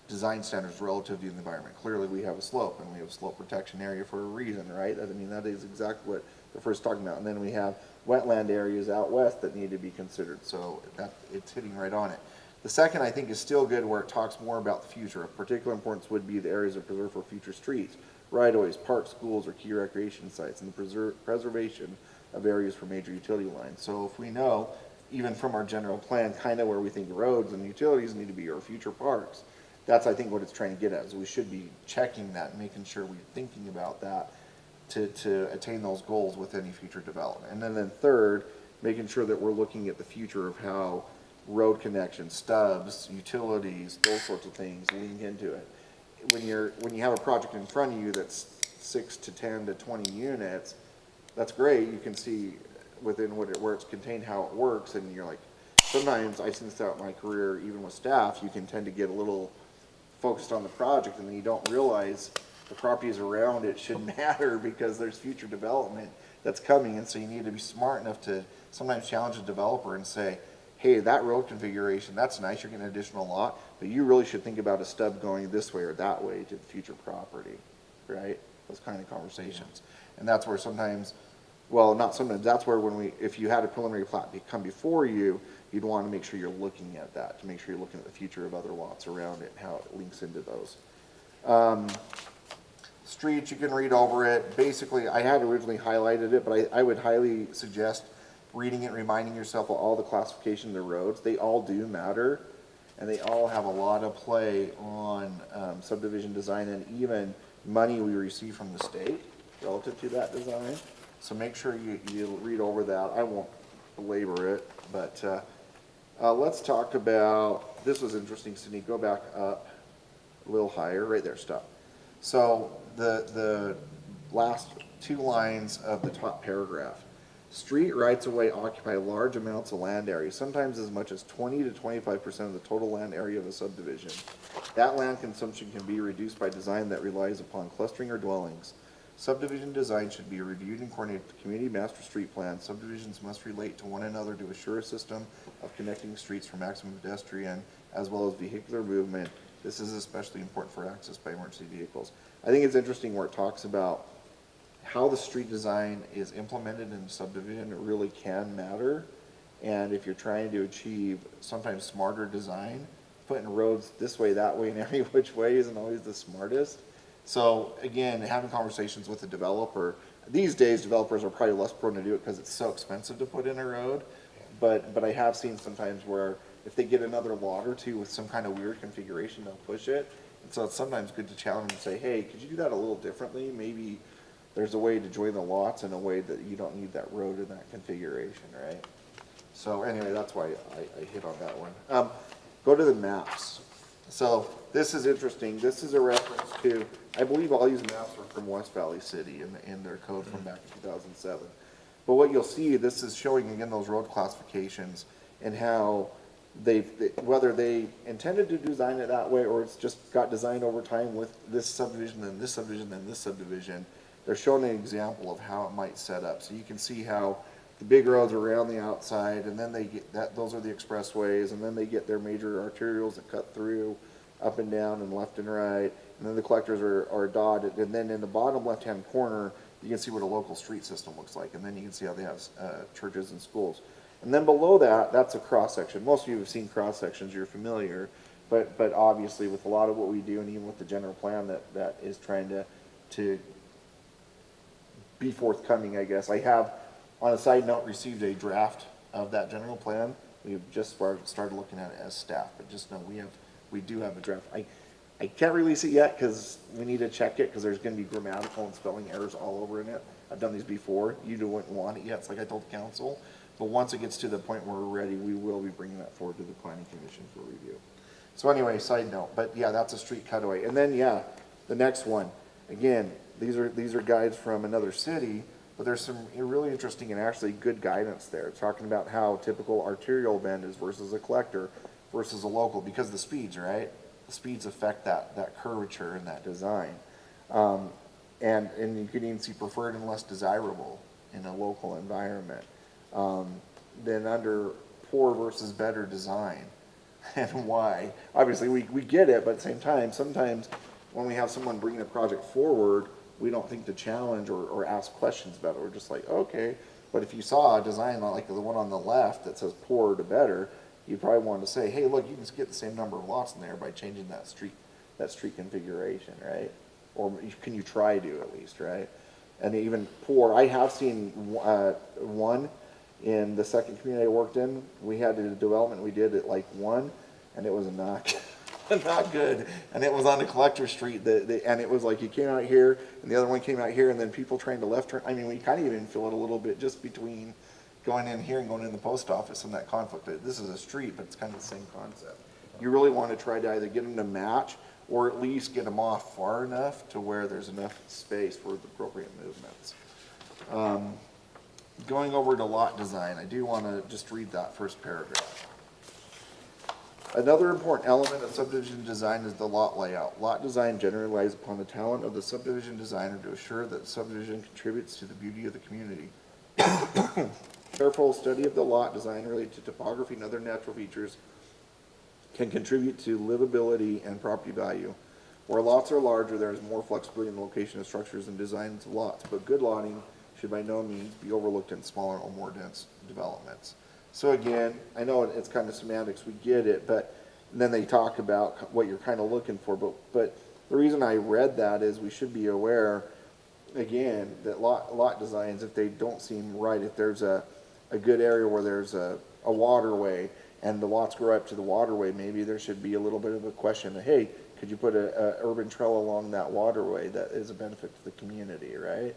Speaker 6: design standards relative to the environment. Clearly, we have a slope, and we have a slope protection area for a reason, right? I mean, that is exactly what they're first talking about. And then we have wetland areas out west that need to be considered, so that it's hitting right on it. The second, I think, is still good, where it talks more about the future. Of particular importance would be the areas of preserve for future streets, right-of-ways, parks, schools, or key recreation sites, and the preservation of areas for major utility lines. So if we know, even from our general plan, kind of where we think roads and utilities need to be, or future parks, that's, I think, what it's trying to get at, is we should be checking that and making sure we're thinking about that to attain those goals with any future development. And then third, making sure that we're looking at the future of how road connections, stubs, utilities, those sorts of things link into it. When you have a project in front of you that's 6 to 10 to 20 units, that's great. You can see within where it's contained how it works, and you're like, sometimes I've seen this throughout my career, even with staff, you can tend to get a little focused on the project, and then you don't realize the properties around it should matter because there's future development that's coming, and so you need to be smart enough to sometimes challenge a developer and say, hey, that road configuration, that's nice, you're getting an additional lot, but you really should think about a stub going this way or that way to the future property, right? Those kind of conversations. And that's where sometimes, well, not sometimes, that's where if you had a preliminary plat come before you, you'd want to make sure you're looking at that, to make sure you're looking at the future of other lots around it and how it links into those. Streets, you can read over it. Basically, I had originally highlighted it, but I would highly suggest reading it, reminding yourself of all the classification of the roads. They all do matter, and they all have a lot of play on subdivision design and even money we receive from the state relative to that design. So make sure you read over that. I won't belabor it, but let's talk about, this was interesting, Sydney, go back up a little higher, right there, stop. So the last 2 lines of the top paragraph, Street rights-of-way occupy large amounts of land area, sometimes as much as 20 to 25% of the total land area of a subdivision. That land consumption can be reduced by design that relies upon clustering or dwellings. Subdivision design should be reviewed and coordinated with the community master street plan. Subdivisions must relate to one another to assure a system of connecting streets for maximum pedestrian as well as vehicular movement. This is especially important for access by emergency vehicles. I think it's interesting where it talks about how the street design is implemented in subdivision. It really can matter. And if you're trying to achieve sometimes smarter design, putting roads this way, that way, and every which way isn't always the smartest. So again, having conversations with the developer, these days developers are probably less prone to do it because it's so expensive to put in a road. But I have seen sometimes where if they get another lot or two with some kind of weird configuration, they'll push it. And so it's sometimes good to challenge them and say, hey, could you do that a little differently? Maybe there's a way to join the lots in a way that you don't need that road in that configuration, right? So anyway, that's why I hit on that one. Go to the maps. So this is interesting. This is a reference to, I believe all these maps are from West Valley City in their code from back in 2007. But what you'll see, this is showing again those road classifications and how whether they intended to design it that way or it's just got designed over time with this subdivision, then this subdivision, then this subdivision. They're showing an example of how it might set up. So you can see how the big roads are around the outside, and then they get that, those are the expressways, and then they get their major arterials that cut through up and down and left and right, and then the collectors are dotted, and then in the bottom left-hand corner, you can see what a local street system looks like, and then you can see how they have churches and schools. And then below that, that's a cross-section. Most of you have seen cross-sections, you're familiar, but obviously with a lot of what we do, and even with the general plan that is trying to be forthcoming, I guess. I have, on a side note, received a draft of that general plan. We've just started looking at it as staff, but just know we do have a draft. I can't release it yet because we need to check it because there's going to be grammatical and spelling errors all over in it. I've done these before. You wouldn't want it yet. It's like I told the council. But once it gets to the point where we're ready, we will be bringing that forward to the planning commission for review. So anyway, side note, but yeah, that's a street cutaway. And then yeah, the next one, again, these are guides from another city, but there's some really interesting and actually good guidance there, talking about how typical arterial bend is versus a collector versus a local, because of the speeds, right? The speeds affect that curvature and that design. And you can even see preferred and less desirable in a local environment. Then under poor versus better design. And why? Obviously we get it, but at the same time, sometimes when we have someone bringing a project forward, we don't think to challenge or ask questions about it. We're just like, okay. But if you saw a design like the one on the left that says poor to better, you probably want to say, hey, look, you can get the same number of lots in there by changing that street configuration, right? Or can you try to at least, right? And even poor, I have seen one in the second community I worked in. We had a development, we did it like one, and it was not good. And it was on the collector street, and it was like you came out here, and the other one came out here, and then people trying to left turn. I mean, we kind of even feel it a little bit just between going in here and going in the post office and that conflict. This is a street, but it's kind of the same concept. You really want to try to either get them to match or at least get them off far enough to where there's enough space for the appropriate movements. Going over to lot design, I do want to just read that first paragraph. Another important element of subdivision design is the lot layout. Lot design generally relies upon the talent of the subdivision designer to assure that subdivision contributes to the beauty of the community. Careful study of the lot design related to topography and other natural features can contribute to livability and property value. Where lots are larger, there is more flexibility in the location of structures and designs of lots, but good lotting should by no means be overlooked in smaller or more dense developments. So again, I know it's kind of semantics, we get it, but then they talk about what you're kind of looking for, but the reason I read that is we should be aware, again, that lot designs, if they don't seem right, if there's a good area where there's a waterway and the lots grow up to the waterway, maybe there should be a little bit of a question of, hey, could you put a urban trail along that waterway that is a benefit to the community, right?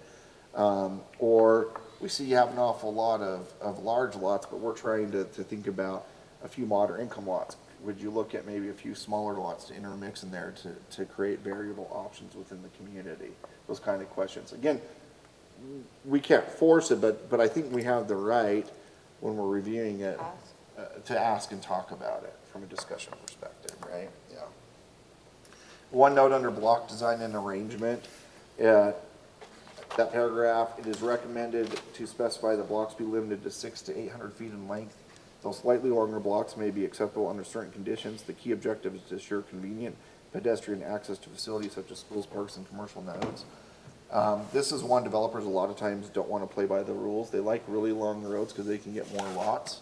Speaker 6: Or we see you have an awful lot of large lots, but we're trying to think about a few moderate income lots. Would you look at maybe a few smaller lots to intermix in there to create variable options within the community? Those kind of questions. Again, we can't force it, but I think we have the right, when we're reviewing it, to ask and talk about it from a discussion perspective, right? Yeah. One note under block design and arrangement, that paragraph, it is recommended to specify that blocks be limited to 600 to 800 feet in length. Though slightly longer blocks may be acceptable under certain conditions, the key objective is to ensure convenient pedestrian access to facilities such as schools, parks, and commercial nodes. This is one developers a lot of times don't want to play by the rules. They like really long roads because they can get more lots.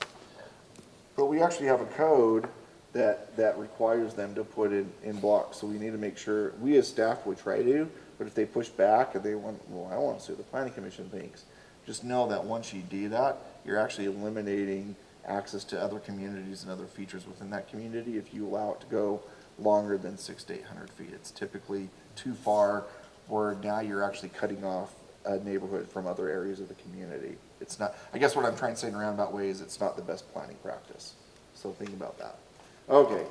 Speaker 6: But we actually have a code that requires them to put in blocks, so we need to make sure, we as staff would try to, but if they push back and they want, well, I want to see what the planning commission thinks, just know that once you do that, you're actually eliminating access to other communities and other features within that community if you allow it to go longer than 600 to 800 feet. It's typically too far, where now you're actually cutting off a neighborhood from other areas of the community. It's not, I guess what I'm trying to say in a roundabout way is it's not the best planning practice. So think about that. Okay,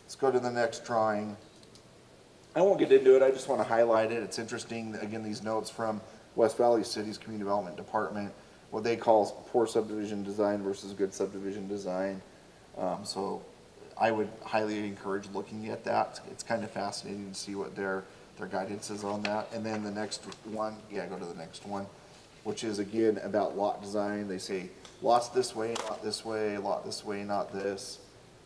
Speaker 6: let's go to the next drawing. I won't get into it, I just want to highlight it. It's interesting, again, these notes from West Valley City's Community Development Department, what they call poor subdivision design versus good subdivision design. So I would highly encourage looking at that. It's kind of fascinating to see what their guidance is on that. And then the next one, yeah, go to the next one, which is again about lot design. They say lots this way, not this way, lot this way, not this.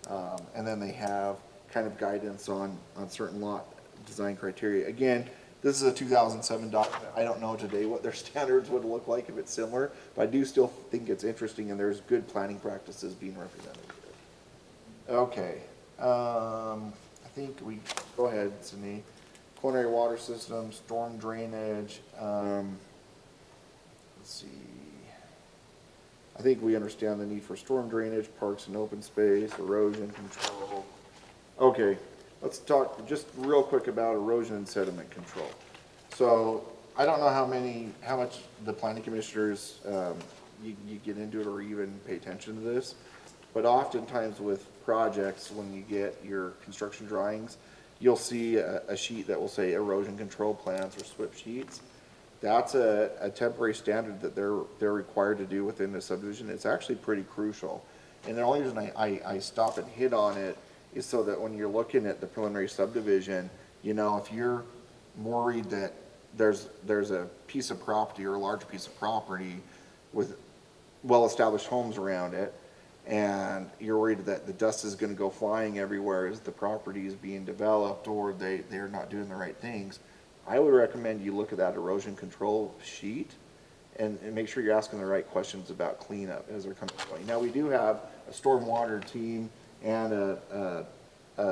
Speaker 6: And then they have kind of guidance on certain lot design criteria. Again, this is a 2007 document. I don't know today what their standards would look like if it's similar, but I do still think it's interesting and there's good planning practices being represented here. Okay, I think we, go ahead, Sydney. Culinary water system, storm drainage, let's see. I think we understand the need for storm drainage, parks and open space, erosion control. Okay, let's talk just real quick about erosion and sediment control. So I don't know how much the planning commissioners, you get into it or even pay attention to this, but oftentimes with projects, when you get your construction drawings, you'll see a sheet that will say erosion control plans or SWIP sheets. That's a temporary standard that they're required to do within the subdivision. It's actually pretty crucial. And the only reason I stop and hit on it is so that when you're looking at the preliminary subdivision, you know, if you're worried that there's a piece of property or a large piece of property with well-established homes around it, and you're worried that the dust is going to go flying everywhere as the property is being developed or they're not doing the right things, I would recommend you look at that erosion control sheet and make sure you're asking the right questions about cleanup as they're coming. Now, we do have a stormwater team and a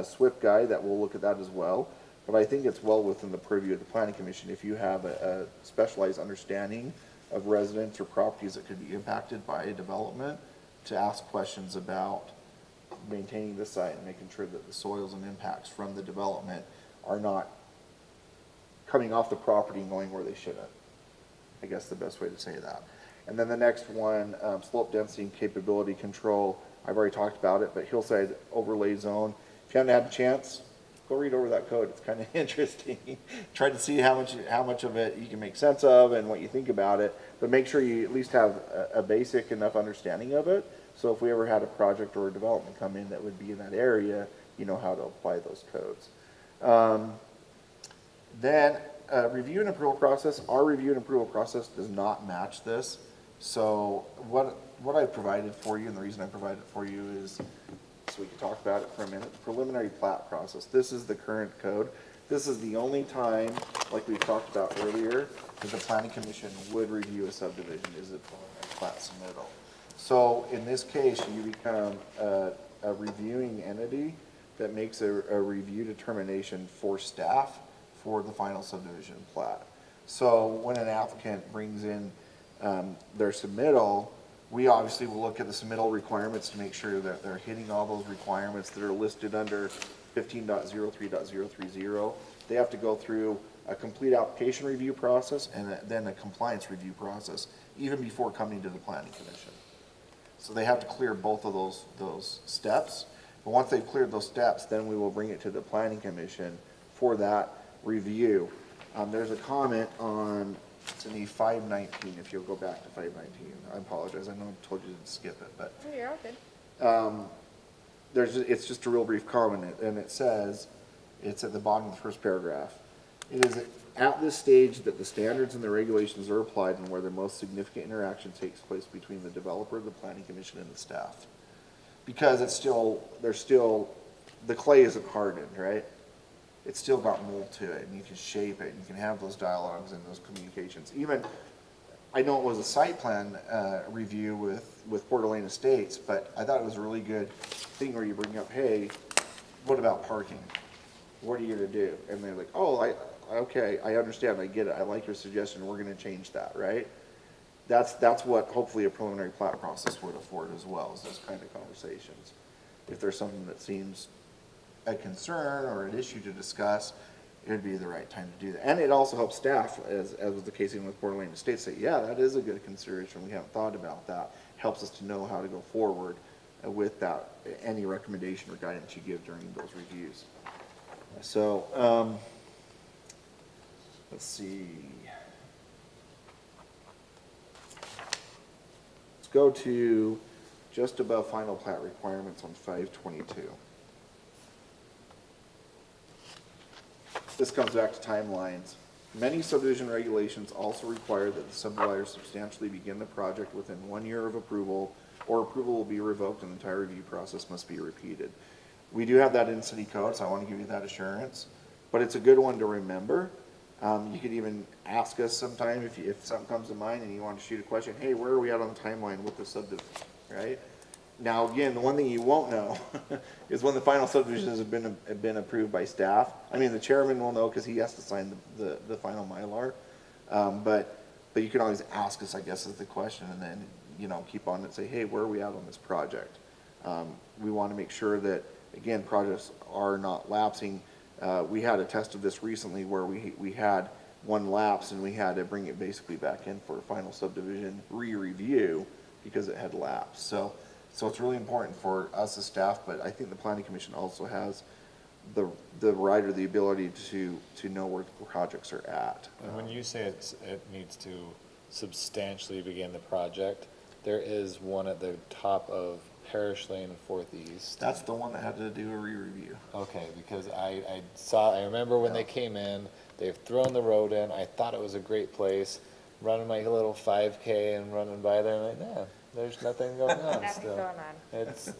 Speaker 6: SWIP guy that will look at that as well, but I think it's well within the purview of the planning commission if you have a specialized understanding of residents or properties that could be impacted by a development, to ask questions about maintaining the site and making sure that the soils and impacts from the development are not coming off the property and going where they shouldn't. I guess the best way to say that. And then the next one, slope density and capability control. I've already talked about it, but hillside overlay zone. If you haven't had a chance, go read over that code. It's kind of interesting. Try to see how much of it you can make sense of and what you think about it, but make sure you at least have a basic enough understanding of it. So if we ever had a project or a development come in that would be in that area, you know how to apply those codes. Then review and approval process. Our review and approval process does not match this. So what I provided for you, and the reason I provided it for you is so we can talk about it for a minute. The preliminary plat process. This is the current code. This is the only time, like we talked about earlier, that the planning commission would review a subdivision is a preliminary plat submittal. So in this case, you become a reviewing entity that makes a review determination for staff for the final subdivision plat. So when an applicant brings in their submittal, we obviously will look at the submittal requirements to make sure that they're hitting all those requirements that are listed under 15.03.030. They have to go through a complete application review process and then a compliance review process, even before coming to the planning commission. So they have to clear both of those steps. But once they've cleared those steps, then we will bring it to the planning commission for that review. There's a comment on It's in the 519, if you'll go back to 519. I apologize, I know I told you to skip it, but
Speaker 3: Oh, you're all good.
Speaker 6: it's just a real brief comment, and it says, it's at the bottom of the first paragraph. It is at this stage that the standards and the regulations are applied and where the most significant interaction takes place between the developer, the planning commission, and the staff. Because the clay isn't hardened, right? It's still got mold to it, and you can shape it, and you can have those dialogues and those communications. Even, I know it was a site plan review with Port Lane Estates, but I thought it was a really good thing where you bring up, hey, what about parking? What are you gonna do? And they're like, oh, okay, I understand, I get it, I like your suggestion, we're gonna change that, right? That's what hopefully a preliminary plat process would afford as well, is those kind of conversations. If there's something that seems a concern or an issue to discuss, it would be the right time to do that. And it also helps staff, as was the case even with Port Lane Estates, say, yeah, that is a good consideration, we haven't thought about that. Helps us to know how to go forward with that, any recommendation or guidance you give during those reviews. So, let's see. Let's go to just above final plat requirements on 522. This comes back to timelines. Many subdivision regulations also require that the subdivider substantially begin the project within 1 year of approval, or approval will be revoked and the entire review process must be repeated. We do have that in city code, so I want to give you that assurance, but it's a good one to remember. You could even ask us sometime if something comes to mind and you want to shoot a question, hey, where are we at on the timeline with the subdivision, right? Now, again, the one thing you won't know is when the final subdivisions have been approved by staff. I mean, the chairman will know because he has to sign the final Mylar. But you can always ask us, I guess, is the question, and then, keep on and say, hey, where are we at on this project? We want to make sure that, again, projects are not lapsing. We had a test of this recently where we had one lapse and we had to bring it basically back in for a final subdivision re-review because it had lapsed. So it's really important for us as staff, but I think the planning commission also has the right or the ability to know where the projects are at.
Speaker 4: And when you say it needs to substantially begin the project, there is one at the top of Parish Lane and 4th East.
Speaker 6: That's the one that had to do a re-review.
Speaker 4: Okay, because I remember when they came in, they've thrown the road in, I thought it was a great place, running my little 5K and running by there, and like, nah, there's nothing going on
Speaker 3: Nothing
Speaker 4: still.
Speaker 3: going on.
Speaker 4: It's,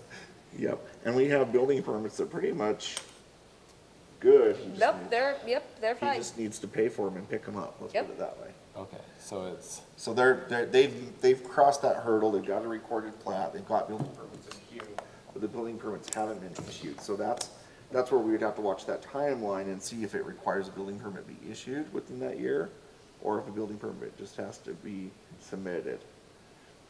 Speaker 6: Yep, and we have building permits that are pretty much good.
Speaker 3: Nope, they're
Speaker 6: He
Speaker 3: fine.
Speaker 6: just needs to pay for them and pick them up, let's
Speaker 3: Yep.
Speaker 6: put it that way.
Speaker 4: okay, so it's,
Speaker 6: So they've crossed that hurdle, they've got a recorded plat, they've got building permits in queue, but the building permits haven't been issued. So that's where we would have to watch that timeline and see if it requires a building permit be issued within that year, or if a building permit just has to be submitted.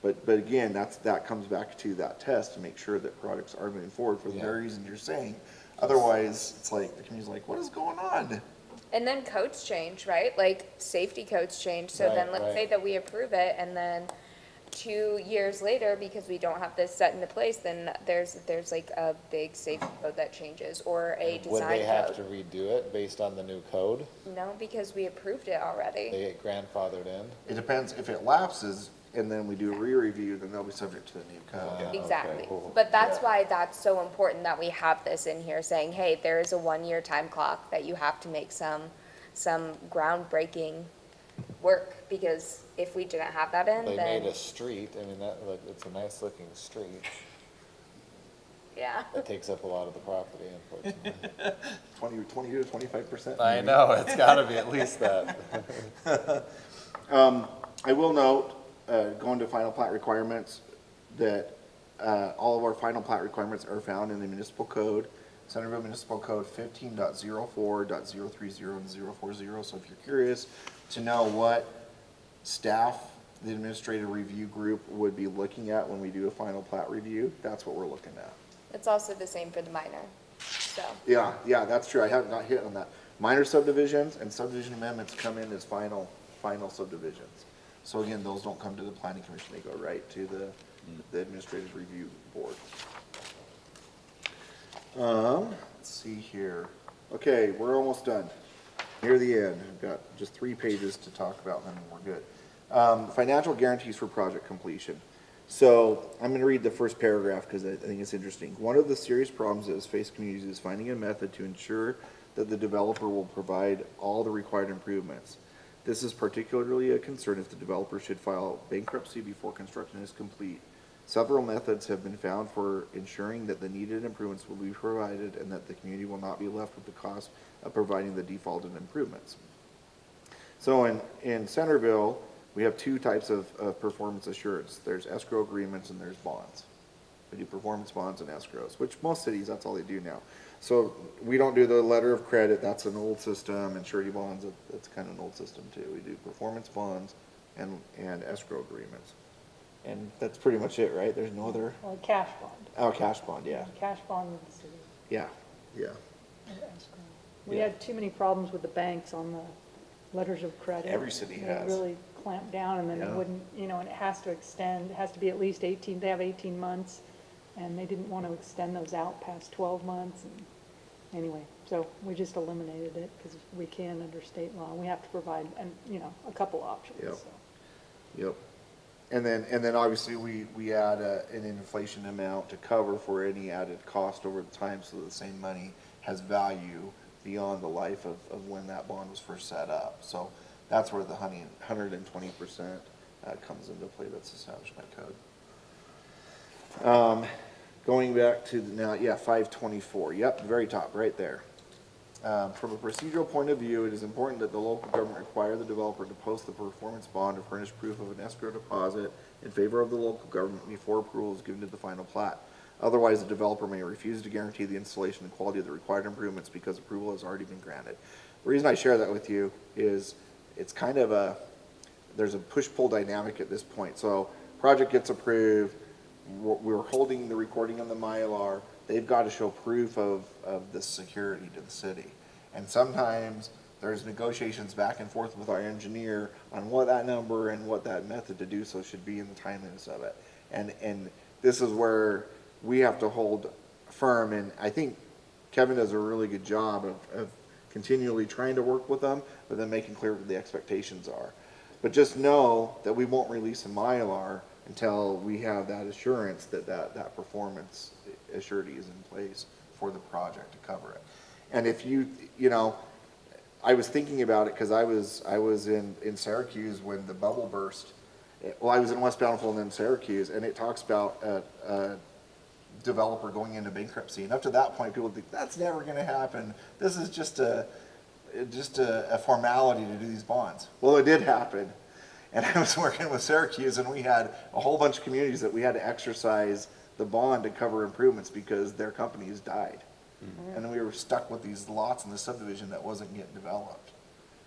Speaker 6: But again, that comes back to that test to make sure that projects are moving forward for the very reason you're saying. Otherwise, it's like, the community's like, what is going on?
Speaker 3: And then codes change, right? Like safety codes change. So then
Speaker 4: Right,
Speaker 3: let's
Speaker 4: right.
Speaker 3: say that we approve it and then 2 years later, because we don't have this set into place, then there's like a big safety code that changes or a
Speaker 4: would
Speaker 3: design
Speaker 4: they have to
Speaker 3: code.
Speaker 4: redo it based on the new code?
Speaker 3: No, because we approved it already.
Speaker 4: They get grandfathered in?
Speaker 6: It depends, if it lapses and then we do a re-review, then they'll be subject to the new code.
Speaker 4: Okay,
Speaker 3: Exactly.
Speaker 4: cool.
Speaker 3: But that's why that's so important that we have this in here saying, hey, there is a 1 year time clock that you have to make some groundbreaking work, because if we didn't have that in,
Speaker 4: They
Speaker 3: then,
Speaker 4: made a street, I mean, it's a nice looking street.
Speaker 3: yeah.
Speaker 4: That takes up a lot of the property, unfortunately.
Speaker 6: 20 to 25%.
Speaker 4: I know, it's gotta be at least that.
Speaker 6: I will note, going to final plat requirements, that all of our final plat requirements are found in the municipal code, Centerville Municipal Code 15.04.030 and 040. So if you're curious to know what staff, the administrative review group would be looking at when we do a final plat review, that's what we're looking at.
Speaker 3: It's also the same for the minor, so.
Speaker 6: Yeah, that's true. I have not hit on that. Minor subdivisions and subdivision amendments come in as final subdivisions. So again, those don't come to the planning commission, they go right to the administrative review board. Let's see here. Okay, we're almost done. Near the end, I've got just 3 pages to talk about, and then we're good. Financial guarantees for project completion. So I'm going to read the first paragraph because I think it's interesting. One of the serious problems that has faced communities is finding a method to ensure that the developer will provide all the required improvements. This is particularly a concern if the developer should file bankruptcy before construction is complete. Several methods have been found for ensuring that the needed improvements will be provided and that the community will not be left with the cost of providing the defaulted improvements. So in Centerville, we have 2 types of performance assurance. There's escrow agreements and there's bonds. We do performance bonds and escrows, which most cities, that's all they do now. So we don't do the letter of credit, that's an old system, and surety bonds, that's kind of an old system too. We do performance bonds and escrow agreements. And that's pretty much it, right? There's no other,
Speaker 2: Or a cash bond.
Speaker 6: oh, cash bond, yeah,
Speaker 2: Cash bond with the city.
Speaker 6: yeah, yeah.
Speaker 2: or escrow. We had too many problems with the banks on the letters of credit.
Speaker 6: Every city has.
Speaker 2: They really clamped down, and then they
Speaker 6: Yeah.
Speaker 2: wouldn't, and it has to extend, it has to be at least 18, they have 18 months, and they didn't want to extend those out past 12 months, and anyway, so we just eliminated it, because we can under state law, we have to provide, a couple options,
Speaker 6: Yep.
Speaker 2: so.
Speaker 6: Yep. And then obviously we add an inflation amount to cover for any added cost over the time so that the same money has value beyond the life of when that bond was first set up. So that's where the 120% comes into play that's established by code. Going back to now, 524, yep, the very top, right there. From a procedural point of view, it is important that the local government require the developer to post the performance bond or furnish proof of an escrow deposit in favor of the local government before approval is given to the final plat. Otherwise, the developer may refuse to guarantee the installation and quality of the required improvements because approval has already been granted. The reason I share that with you is it's kind of there's a push-pull dynamic at this point. So project gets approved, we're holding the recording on the Mylar, they've got to show proof of the security to the city. And sometimes there's negotiations back and forth with our engineer on what that number and what that method to do so should be in the timeliness of it. And this is where we have to hold firm, and I think Kevin does a really good job of continually trying to work with them, but then making clear what the expectations are. But just know that we won't release a Mylar until we have that assurance that performance assurity is in place for the project to cover it. And if I was thinking about it because I was in Syracuse when the bubble burst. Well, I was in West Bountiful and then Syracuse, and it talks about a developer going into bankruptcy. And up to that point, people think that's never going to happen. This is just a formality to do these bonds. Well, it did happen. And I was working with Syracuse, and we had a whole bunch of communities that we had to exercise the bond to cover improvements because their companies died. Mm-hmm. And we were stuck with these lots in the subdivision that wasn't getting developed.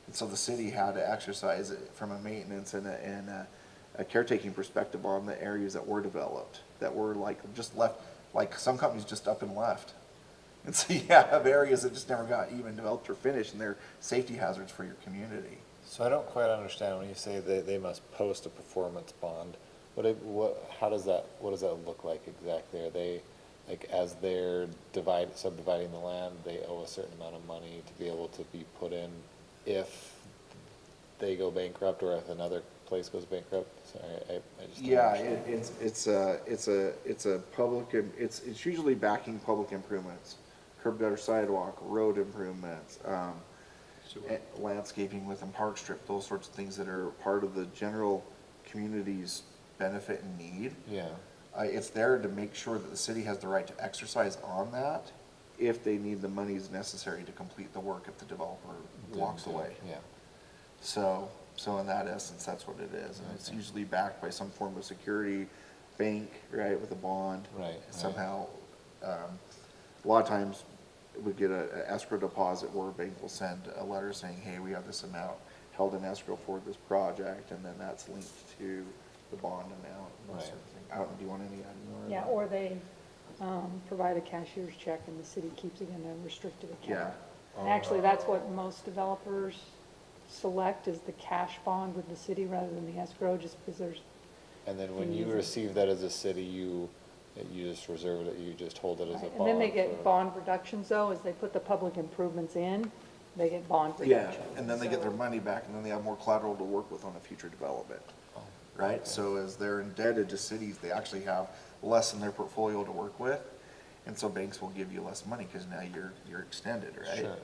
Speaker 6: And so the city had to exercise it from a maintenance and a caretaking perspective on the areas that were developed, that were just left, like some companies just up and left. And so you have areas that just never got even developed or finished, and they're safety hazards for your community.
Speaker 4: So I don't quite understand when you say that they must post a performance bond. What does that look like exactly? Are they, like, as they're subdividing the land, they owe a certain amount of money to be able to be put in if they go bankrupt or if another place goes bankrupt? Sorry, I just don't understand.
Speaker 6: It's usually backing public improvements, curb gutter sidewalk, road improvements, landscaping within park strip, those sorts of things that are part of the general community's benefit and need.
Speaker 4: Yeah.
Speaker 6: It's there to make sure that the city has the right to exercise on that if they need the monies necessary to complete the work if the developer walks away.
Speaker 4: Yeah.
Speaker 6: So in that essence, that's what it is. And it's usually backed by some form of security, bank, right, with a bond.
Speaker 4: Right.
Speaker 6: Somehow, a lot of times we get an escrow deposit where a bank will send a letter saying, hey, we have this amount held in escrow for this project, and then that's linked to the bond amount. And that sort of thing. Do you want any more?
Speaker 2: Yeah, or they provide a cashier's check and the city keeps it in a restricted account.
Speaker 6: Yeah.
Speaker 2: And actually, that's what most developers select, is the cash bond with the city rather than the escrow, just because there's.
Speaker 4: And then when you receive that as a city, you just reserve it, you just hold it as a bond.
Speaker 2: And then they get bond reductions though, as they put the public improvements in, they get bond
Speaker 6: Yeah,
Speaker 2: protection.
Speaker 6: and then they get their money back, and then they have more collateral to work with on a future development, right? So as they're indebted to cities, they actually have less in their portfolio to work with, and so banks will give you less money, because now you're extended, right?
Speaker 4: Sure.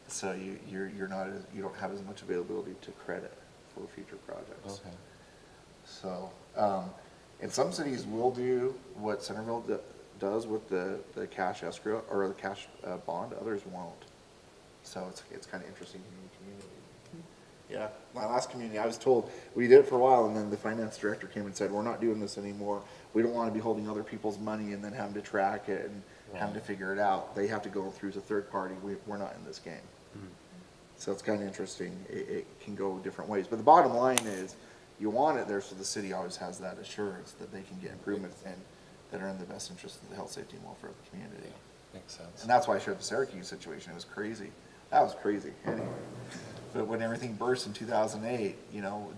Speaker 6: So you're not, you don't have as much availability to credit for future projects.
Speaker 4: Okay.
Speaker 6: So, and some cities will do what Centerville does with the cash escrow, or the cash bond, others won't. So it's kind of interesting in the community. Yeah, my last community, I was told, we did it for a while, and then the finance director came and said, we're not doing this anymore. We don't want to be holding other people's money and then having to track it and having to figure it out. They have to go through the third party. We're not in this game. So it's kind of interesting. It can go different ways. But the bottom line is, you want it there so the city always has that assurance that they can get improvements in that are in the best interest of the health, safety, and welfare of the community.
Speaker 4: Makes sense.
Speaker 6: And that's why I shared the Syracuse situation. It was crazy. That was crazy. Anyway. But when everything burst in 2008, you know,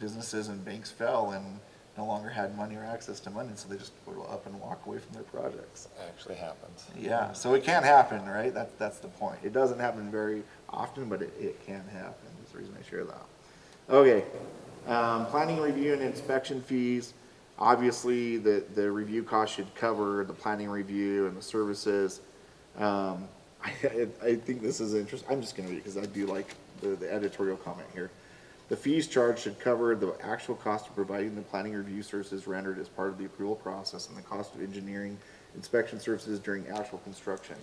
Speaker 6: businesses and banks fell and no longer had money or access to money, so they just go up and walk away from their projects.
Speaker 4: Actually happens.
Speaker 6: Yeah, so it can happen, right? That's the point. It doesn't happen very often, but it can happen. That's the reason I share that. Okay, planning review and inspection fees. Obviously, the review cost should cover the planning review and the services. I think this is interesting. I'm just gonna read it because I do like the editorial comment here. The fees charged should cover the actual cost of providing the planning review services rendered as part of the approval process and the cost of engineering inspection services during actual construction.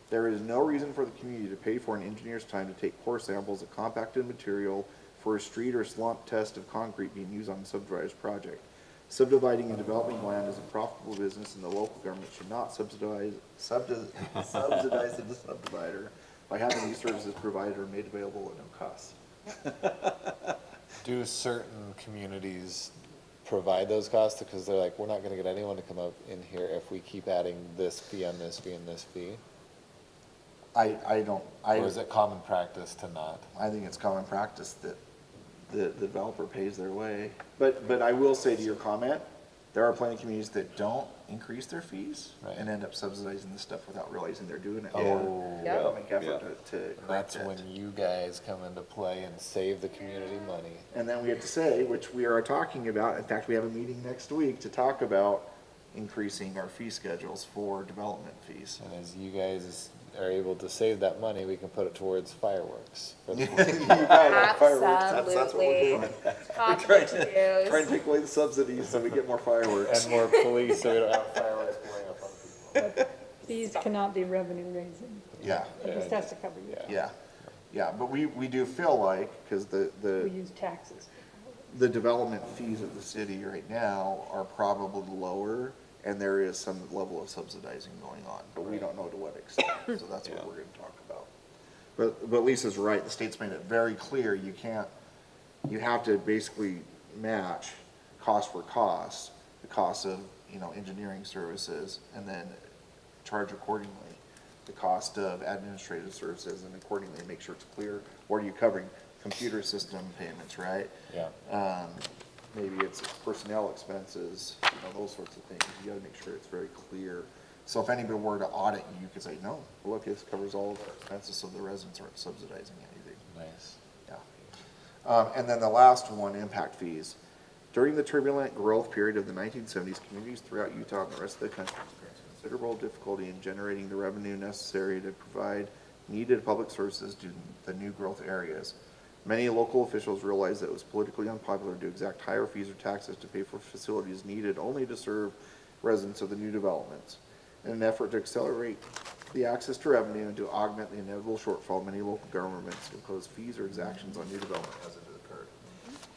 Speaker 6: There is no reason for the community to pay for an engineer's time to take core samples of compacted material for a street or slump test of concrete being used on a subdivided project. Subdividing and developing land is a profitable business, and the local government should not subsidize the subdivider by having these services provided or made available at no cost.
Speaker 4: Do certain communities provide those costs because they're like, we're not gonna get anyone to come up in here if we keep adding this fee on this fee and this fee? Or is it common practice to not?
Speaker 6: I think it's common practice that the developer pays their way. But I will say to your comment, there are plenty of communities that don't increase their fees
Speaker 4: Right.
Speaker 6: and end up subsidizing the stuff without realizing they're doing it.
Speaker 4: Oh,
Speaker 6: Or
Speaker 3: yeah.
Speaker 6: make effort to
Speaker 4: And
Speaker 6: correct
Speaker 4: that's
Speaker 6: it.
Speaker 4: when you guys come into play and save the community money.
Speaker 6: And then we have to say, which we are talking about, in fact, we have a meeting next week to talk about increasing our fee schedules for development fees.
Speaker 4: And as you guys are able to save that money, we can put it towards fireworks. For the
Speaker 6: You got it, fireworks, that's what we're
Speaker 3: Absolutely.
Speaker 6: doing.
Speaker 3: Top
Speaker 6: Trying to
Speaker 3: to-dos.
Speaker 6: take away the subsidies so we get more fireworks.
Speaker 4: And more police, so we don't have fireworks blowing up on people.
Speaker 2: These cannot be revenue raising.
Speaker 6: Yeah,
Speaker 2: It just has to cover you.
Speaker 6: yeah, but we do feel like, because
Speaker 2: We
Speaker 6: the
Speaker 2: use taxes.
Speaker 6: development fees of the city right now are probably lower, and there is some level of subsidizing going on, but we don't know to what extent, so that's what we're gonna talk about. But Lisa's right, the state's made it very clear, you have to basically match cost for cost, the cost of, engineering services, and then charge accordingly. The cost of administrative services, and accordingly make sure it's clear, what are you covering? Computer system payments, right?
Speaker 4: Yeah.
Speaker 6: Maybe it's personnel expenses, those sorts of things. You gotta make sure it's very clear. So if anybody were to audit you, you could say, no, look, this covers all of our expenses, so the residents aren't subsidizing anything.
Speaker 4: Nice.
Speaker 6: Yeah. And then the last one, impact fees. During the turbulent growth period of the 1970s, communities throughout Utah and the rest of the country experienced considerable difficulty in generating the revenue necessary to provide needed public services to the new growth areas. Many local officials realized that it was politically unpopular to exact higher fees or taxes to pay for facilities needed only to serve residents of the new developments. In an effort to accelerate the access to revenue and to augment the inevitable shortfall, many local governments imposed fees or exactions on new development as it occurred.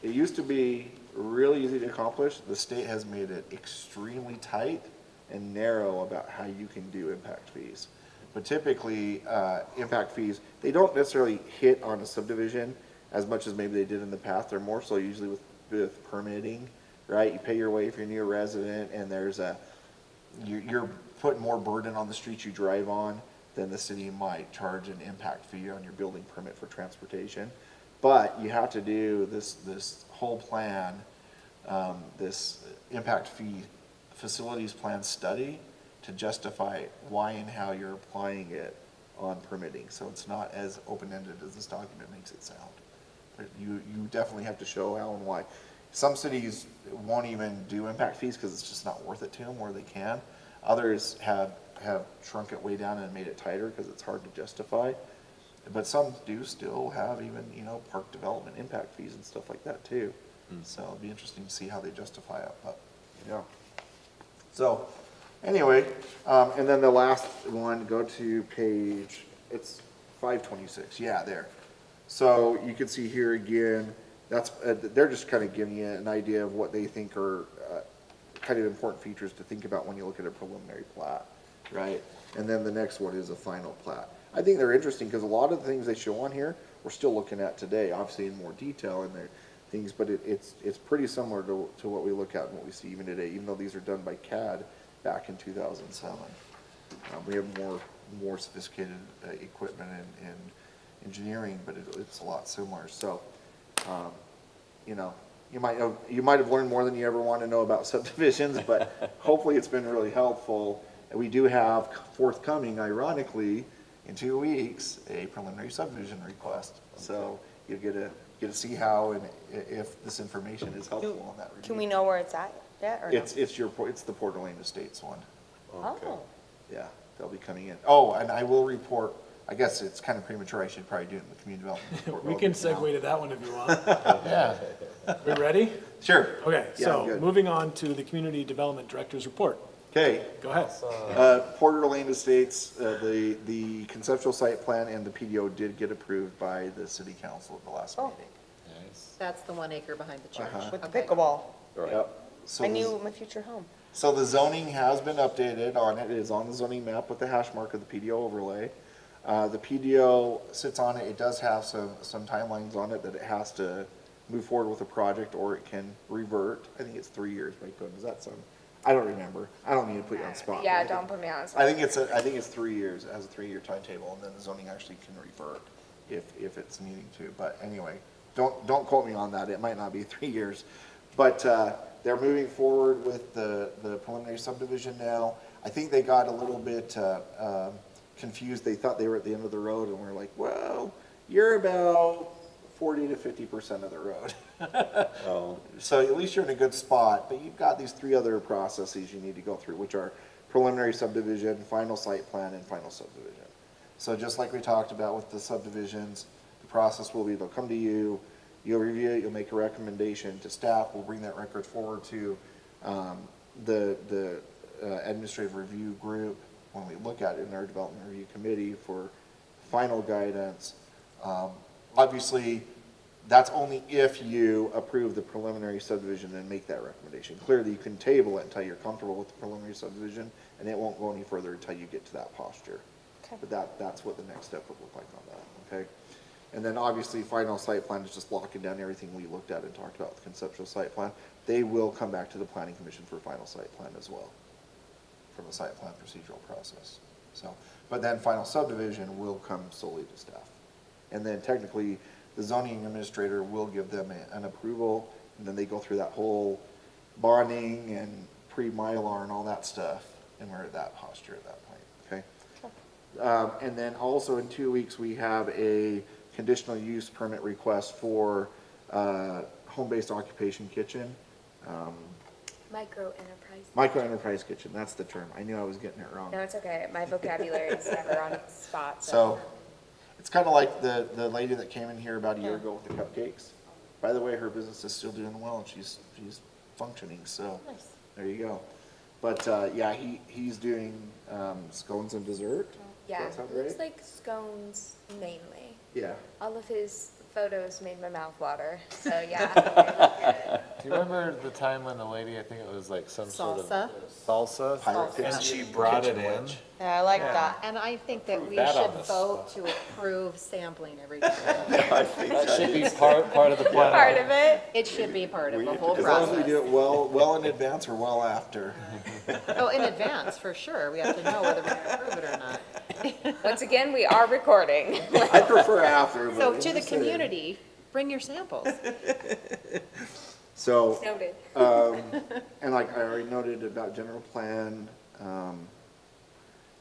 Speaker 6: It used to be really easy to accomplish. The state has made it extremely tight and narrow about how you can do impact fees. But typically, impact fees, they don't necessarily hit on a subdivision as much as maybe they did in the past. They're more so usually with permitting, right? You pay your way if you're a new resident, and you're putting more burden on the streets you drive on than the city might charge an impact fee on your building permit for transportation. But you have to do this whole plan, this impact fee facilities plan study to justify why and how you're applying it on permitting, so it's not as open-ended as this document makes it sound. But you definitely have to show how and why. Some cities won't even do impact fees because it's just not worth it to them where they can. Others have shrunk it way down and made it tighter because it's hard to justify. But some do still have even, you know, park development impact fees and stuff like that too. So it'll be interesting to see how they justify it, but, yeah. So, anyway, and then the last one, go to page, it's 526, yeah, there. So you can see here again, that's, they're just kind of giving you an idea of what they think are kind of important features to think about when you look at a preliminary plat, right? And then the next one is a final plat. I think they're interesting because a lot of the things they show on here, we're still looking at today, obviously in more detail in their things, but it's pretty similar to what we look at and what we see even today, even though these are done by CAD back in 2007. We have more sophisticated equipment and engineering, but it's a lot similar. So, you know, you might have learned more than you ever want to know about subdivisions, but hopefully it's been really helpful. And we do have forthcoming, ironically, in 2 weeks, a preliminary subdivision request. So you get to see how and if this information is helpful on that review.
Speaker 3: Can we know where it's at yet, or no?
Speaker 6: It's the Port Orleans Estates one.
Speaker 3: Oh,
Speaker 6: Yeah, they'll be coming in. Oh, and I will report, I guess it's kind of premature, I should probably do it in the community development report.
Speaker 1: We can segue to that one if you want.
Speaker 4: Yeah.
Speaker 1: We ready?
Speaker 6: Sure.
Speaker 1: Okay,
Speaker 6: Yeah,
Speaker 1: so
Speaker 6: good.
Speaker 1: moving on to the Community Development Director's report.
Speaker 6: Okay,
Speaker 1: Go ahead.
Speaker 6: Port Orleans Estates, the conceptual site plan and the PDO did get approved by the city council at the last meeting.
Speaker 4: Nice.
Speaker 7: That's the 1 acre behind the church.
Speaker 6: Uh-huh.
Speaker 3: with the
Speaker 7: Okay.
Speaker 3: pickleball.
Speaker 6: Yep. So
Speaker 3: I
Speaker 6: the-
Speaker 3: knew my future home.
Speaker 6: So the zoning has been updated on it. It is on the zoning map with the hash mark of the PDO overlay. The PDO sits on it. It does have some timelines on it that it has to move forward with a project or it can revert. I think it's 3 years, right, Gordon? Does that sound? I don't remember. I don't need to put you on the spot.
Speaker 3: Yeah,
Speaker 6: but I
Speaker 3: don't
Speaker 6: think-
Speaker 3: put me on the spot.
Speaker 6: I think it's 3 years. It has a 3-year timetable and then the zoning actually can revert if it's needing to. But anyway, don't quote me on that. It might not be 3 years. But, they're moving forward with the preliminary subdivision now. I think they got a little bit confused. They thought they were at the end of the road, and we're like, well, you're about 40 to 50% of the road.
Speaker 5: Oh,
Speaker 6: So at least you're in a good spot, but you've got these 3 other processes you need to go through, which are preliminary subdivision, final site plan, and final subdivision. So just like we talked about with the subdivisions, the process will be they'll come to you, you'll review it, you'll make a recommendation to staff, we'll bring that record forward to the administrative review group when we look at it in our development review committee for final guidance. Obviously, that's only if you approve the preliminary subdivision and make that recommendation. Clearly, you can table it until you're comfortable with the preliminary subdivision, and it won't go any further until you get to that posture.
Speaker 3: Okay.
Speaker 6: But that's what the next step would look like on that, okay? And then obviously, final site plan is just locking down everything we looked at and talked about with conceptual site plan. They will come back to the planning commission for final site plan as well, from the site plan procedural process. So, but then final subdivision will come solely to staff. And then technically, the zoning administrator will give them an approval, and then they go through that whole bonding and pre-Mylar and all that stuff, and we're at that posture at that point, okay? And then also in 2 weeks, we have a conditional use permit request for home-based occupation kitchen.
Speaker 3: Micro enterprise.
Speaker 6: Micro enterprise kitchen, that's the term. I knew I was getting it wrong.
Speaker 3: No, it's okay. My vocabulary is never on its spot,
Speaker 6: So, it's kind of like the lady that came in here about a year ago with the cupcakes. By the way, her business is still doing well, and she's functioning, so
Speaker 7: Nice.
Speaker 6: there you go. But, yeah, he's doing scones and dessert.
Speaker 3: Yeah,
Speaker 6: Does that sound
Speaker 3: it looks
Speaker 6: right?
Speaker 3: like scones mainly.
Speaker 6: Yeah.
Speaker 3: All of his photos made my mouth water, so yeah. they look good.
Speaker 4: Do you remember the time when the lady, I think it was like some sort of salsa?
Speaker 6: Pirate
Speaker 4: And
Speaker 6: kitchen.
Speaker 4: she brought it
Speaker 6: Kitchen
Speaker 4: in?
Speaker 6: witch.
Speaker 3: Yeah, I like that.
Speaker 7: And I think that we
Speaker 4: that on
Speaker 7: should
Speaker 4: this
Speaker 7: vote to approve sampling every day.
Speaker 5: I think
Speaker 4: That should be part of the plan.
Speaker 3: Part of it.
Speaker 7: It should be part of the whole
Speaker 6: As long as we
Speaker 7: process.
Speaker 6: do it well in advance or well after.
Speaker 7: Oh, in advance, for sure. We have to know whether we approve it or not.
Speaker 3: Once again, we are recording.
Speaker 6: I prefer after, but.
Speaker 7: So
Speaker 6: I'm
Speaker 7: to the
Speaker 6: just saying.
Speaker 7: community, bring your samples.
Speaker 6: So,
Speaker 3: Noted.
Speaker 6: and like I already noted about general plan,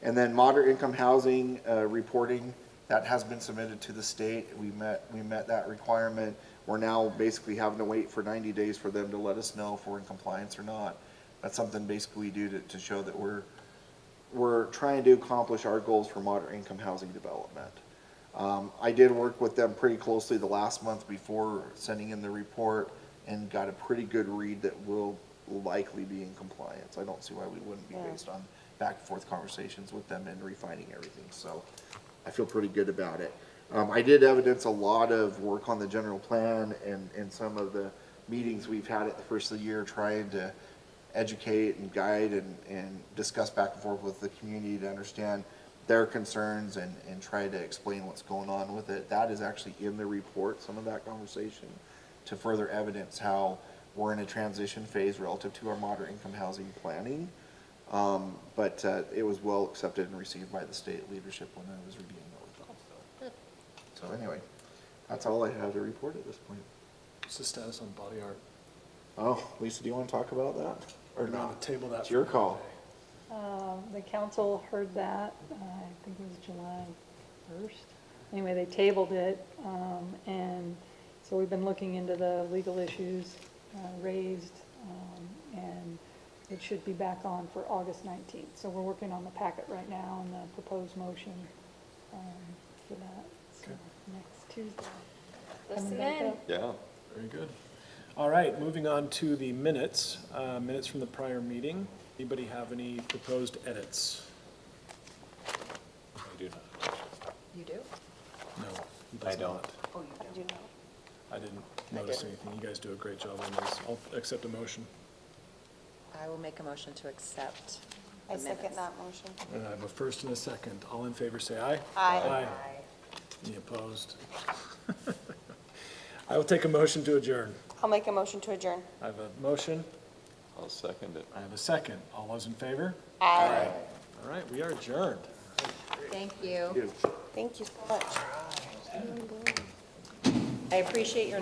Speaker 6: And then moderate income housing, reporting, that has been submitted to the state. We met that requirement. We're now basically having to wait for 90 days for them to let us know if we're in compliance or not. That's something basically we do to show that we're trying to accomplish our goals for moderate income housing development. I did work with them pretty closely the last month before sending in the report and got a pretty good read that we'll likely be in compliance. I don't see why we wouldn't be based on back and forth conversations with them and refining everything. So I feel pretty good about it. I did evidence a lot of work on the general plan and some of the meetings we've had at the first of the year trying to educate and guide and discuss back and forth with the community to understand their concerns and try to explain what's going on with it. That is actually in the report, some of that conversation, to further evidence how we're in a transition phase relative to our moderate income housing planning. But it was well accepted and received by the state leadership when I was reviewing it with them. So anyway, that's all I have to report at this point.
Speaker 1: What's the status on body art?
Speaker 6: Oh, Lisa, do you want to talk about that or
Speaker 1: We're gonna
Speaker 6: not?
Speaker 1: table that.
Speaker 6: It's your
Speaker 1: for
Speaker 6: call.
Speaker 2: The council heard that, I think it was July 1st. Anyway, they tabled it, and so we've been looking into the legal issues raised, and it should be back on for August 19th. So we're working on the packet right now and the proposed motion for that. So next Tuesday.
Speaker 3: Listen
Speaker 2: Coming back
Speaker 3: in.
Speaker 2: up.
Speaker 5: Yeah.
Speaker 1: Very good. All right, moving on to the minutes, minutes from the prior meeting. Anybody have any proposed edits? I do not.
Speaker 7: You do?
Speaker 1: No, he does not.
Speaker 7: Oh, you do.
Speaker 1: I didn't notice anything. You guys do a great job on this. I'll accept a motion.
Speaker 7: I will make a motion to accept
Speaker 3: I
Speaker 7: the
Speaker 3: second
Speaker 7: minutes.
Speaker 3: that motion.
Speaker 1: And I have a first and a second. All in favor, say aye.
Speaker 7: Aye.
Speaker 1: Any opposed? I will take a motion to adjourn.
Speaker 3: I'll make a motion to adjourn.
Speaker 1: I have a motion.
Speaker 5: I'll second it.
Speaker 1: I have a second. All those in favor?
Speaker 3: Aye.
Speaker 1: All right, we are adjourned.
Speaker 7: Thank you.
Speaker 6: You.
Speaker 3: Thank you so much.
Speaker 7: I appreciate your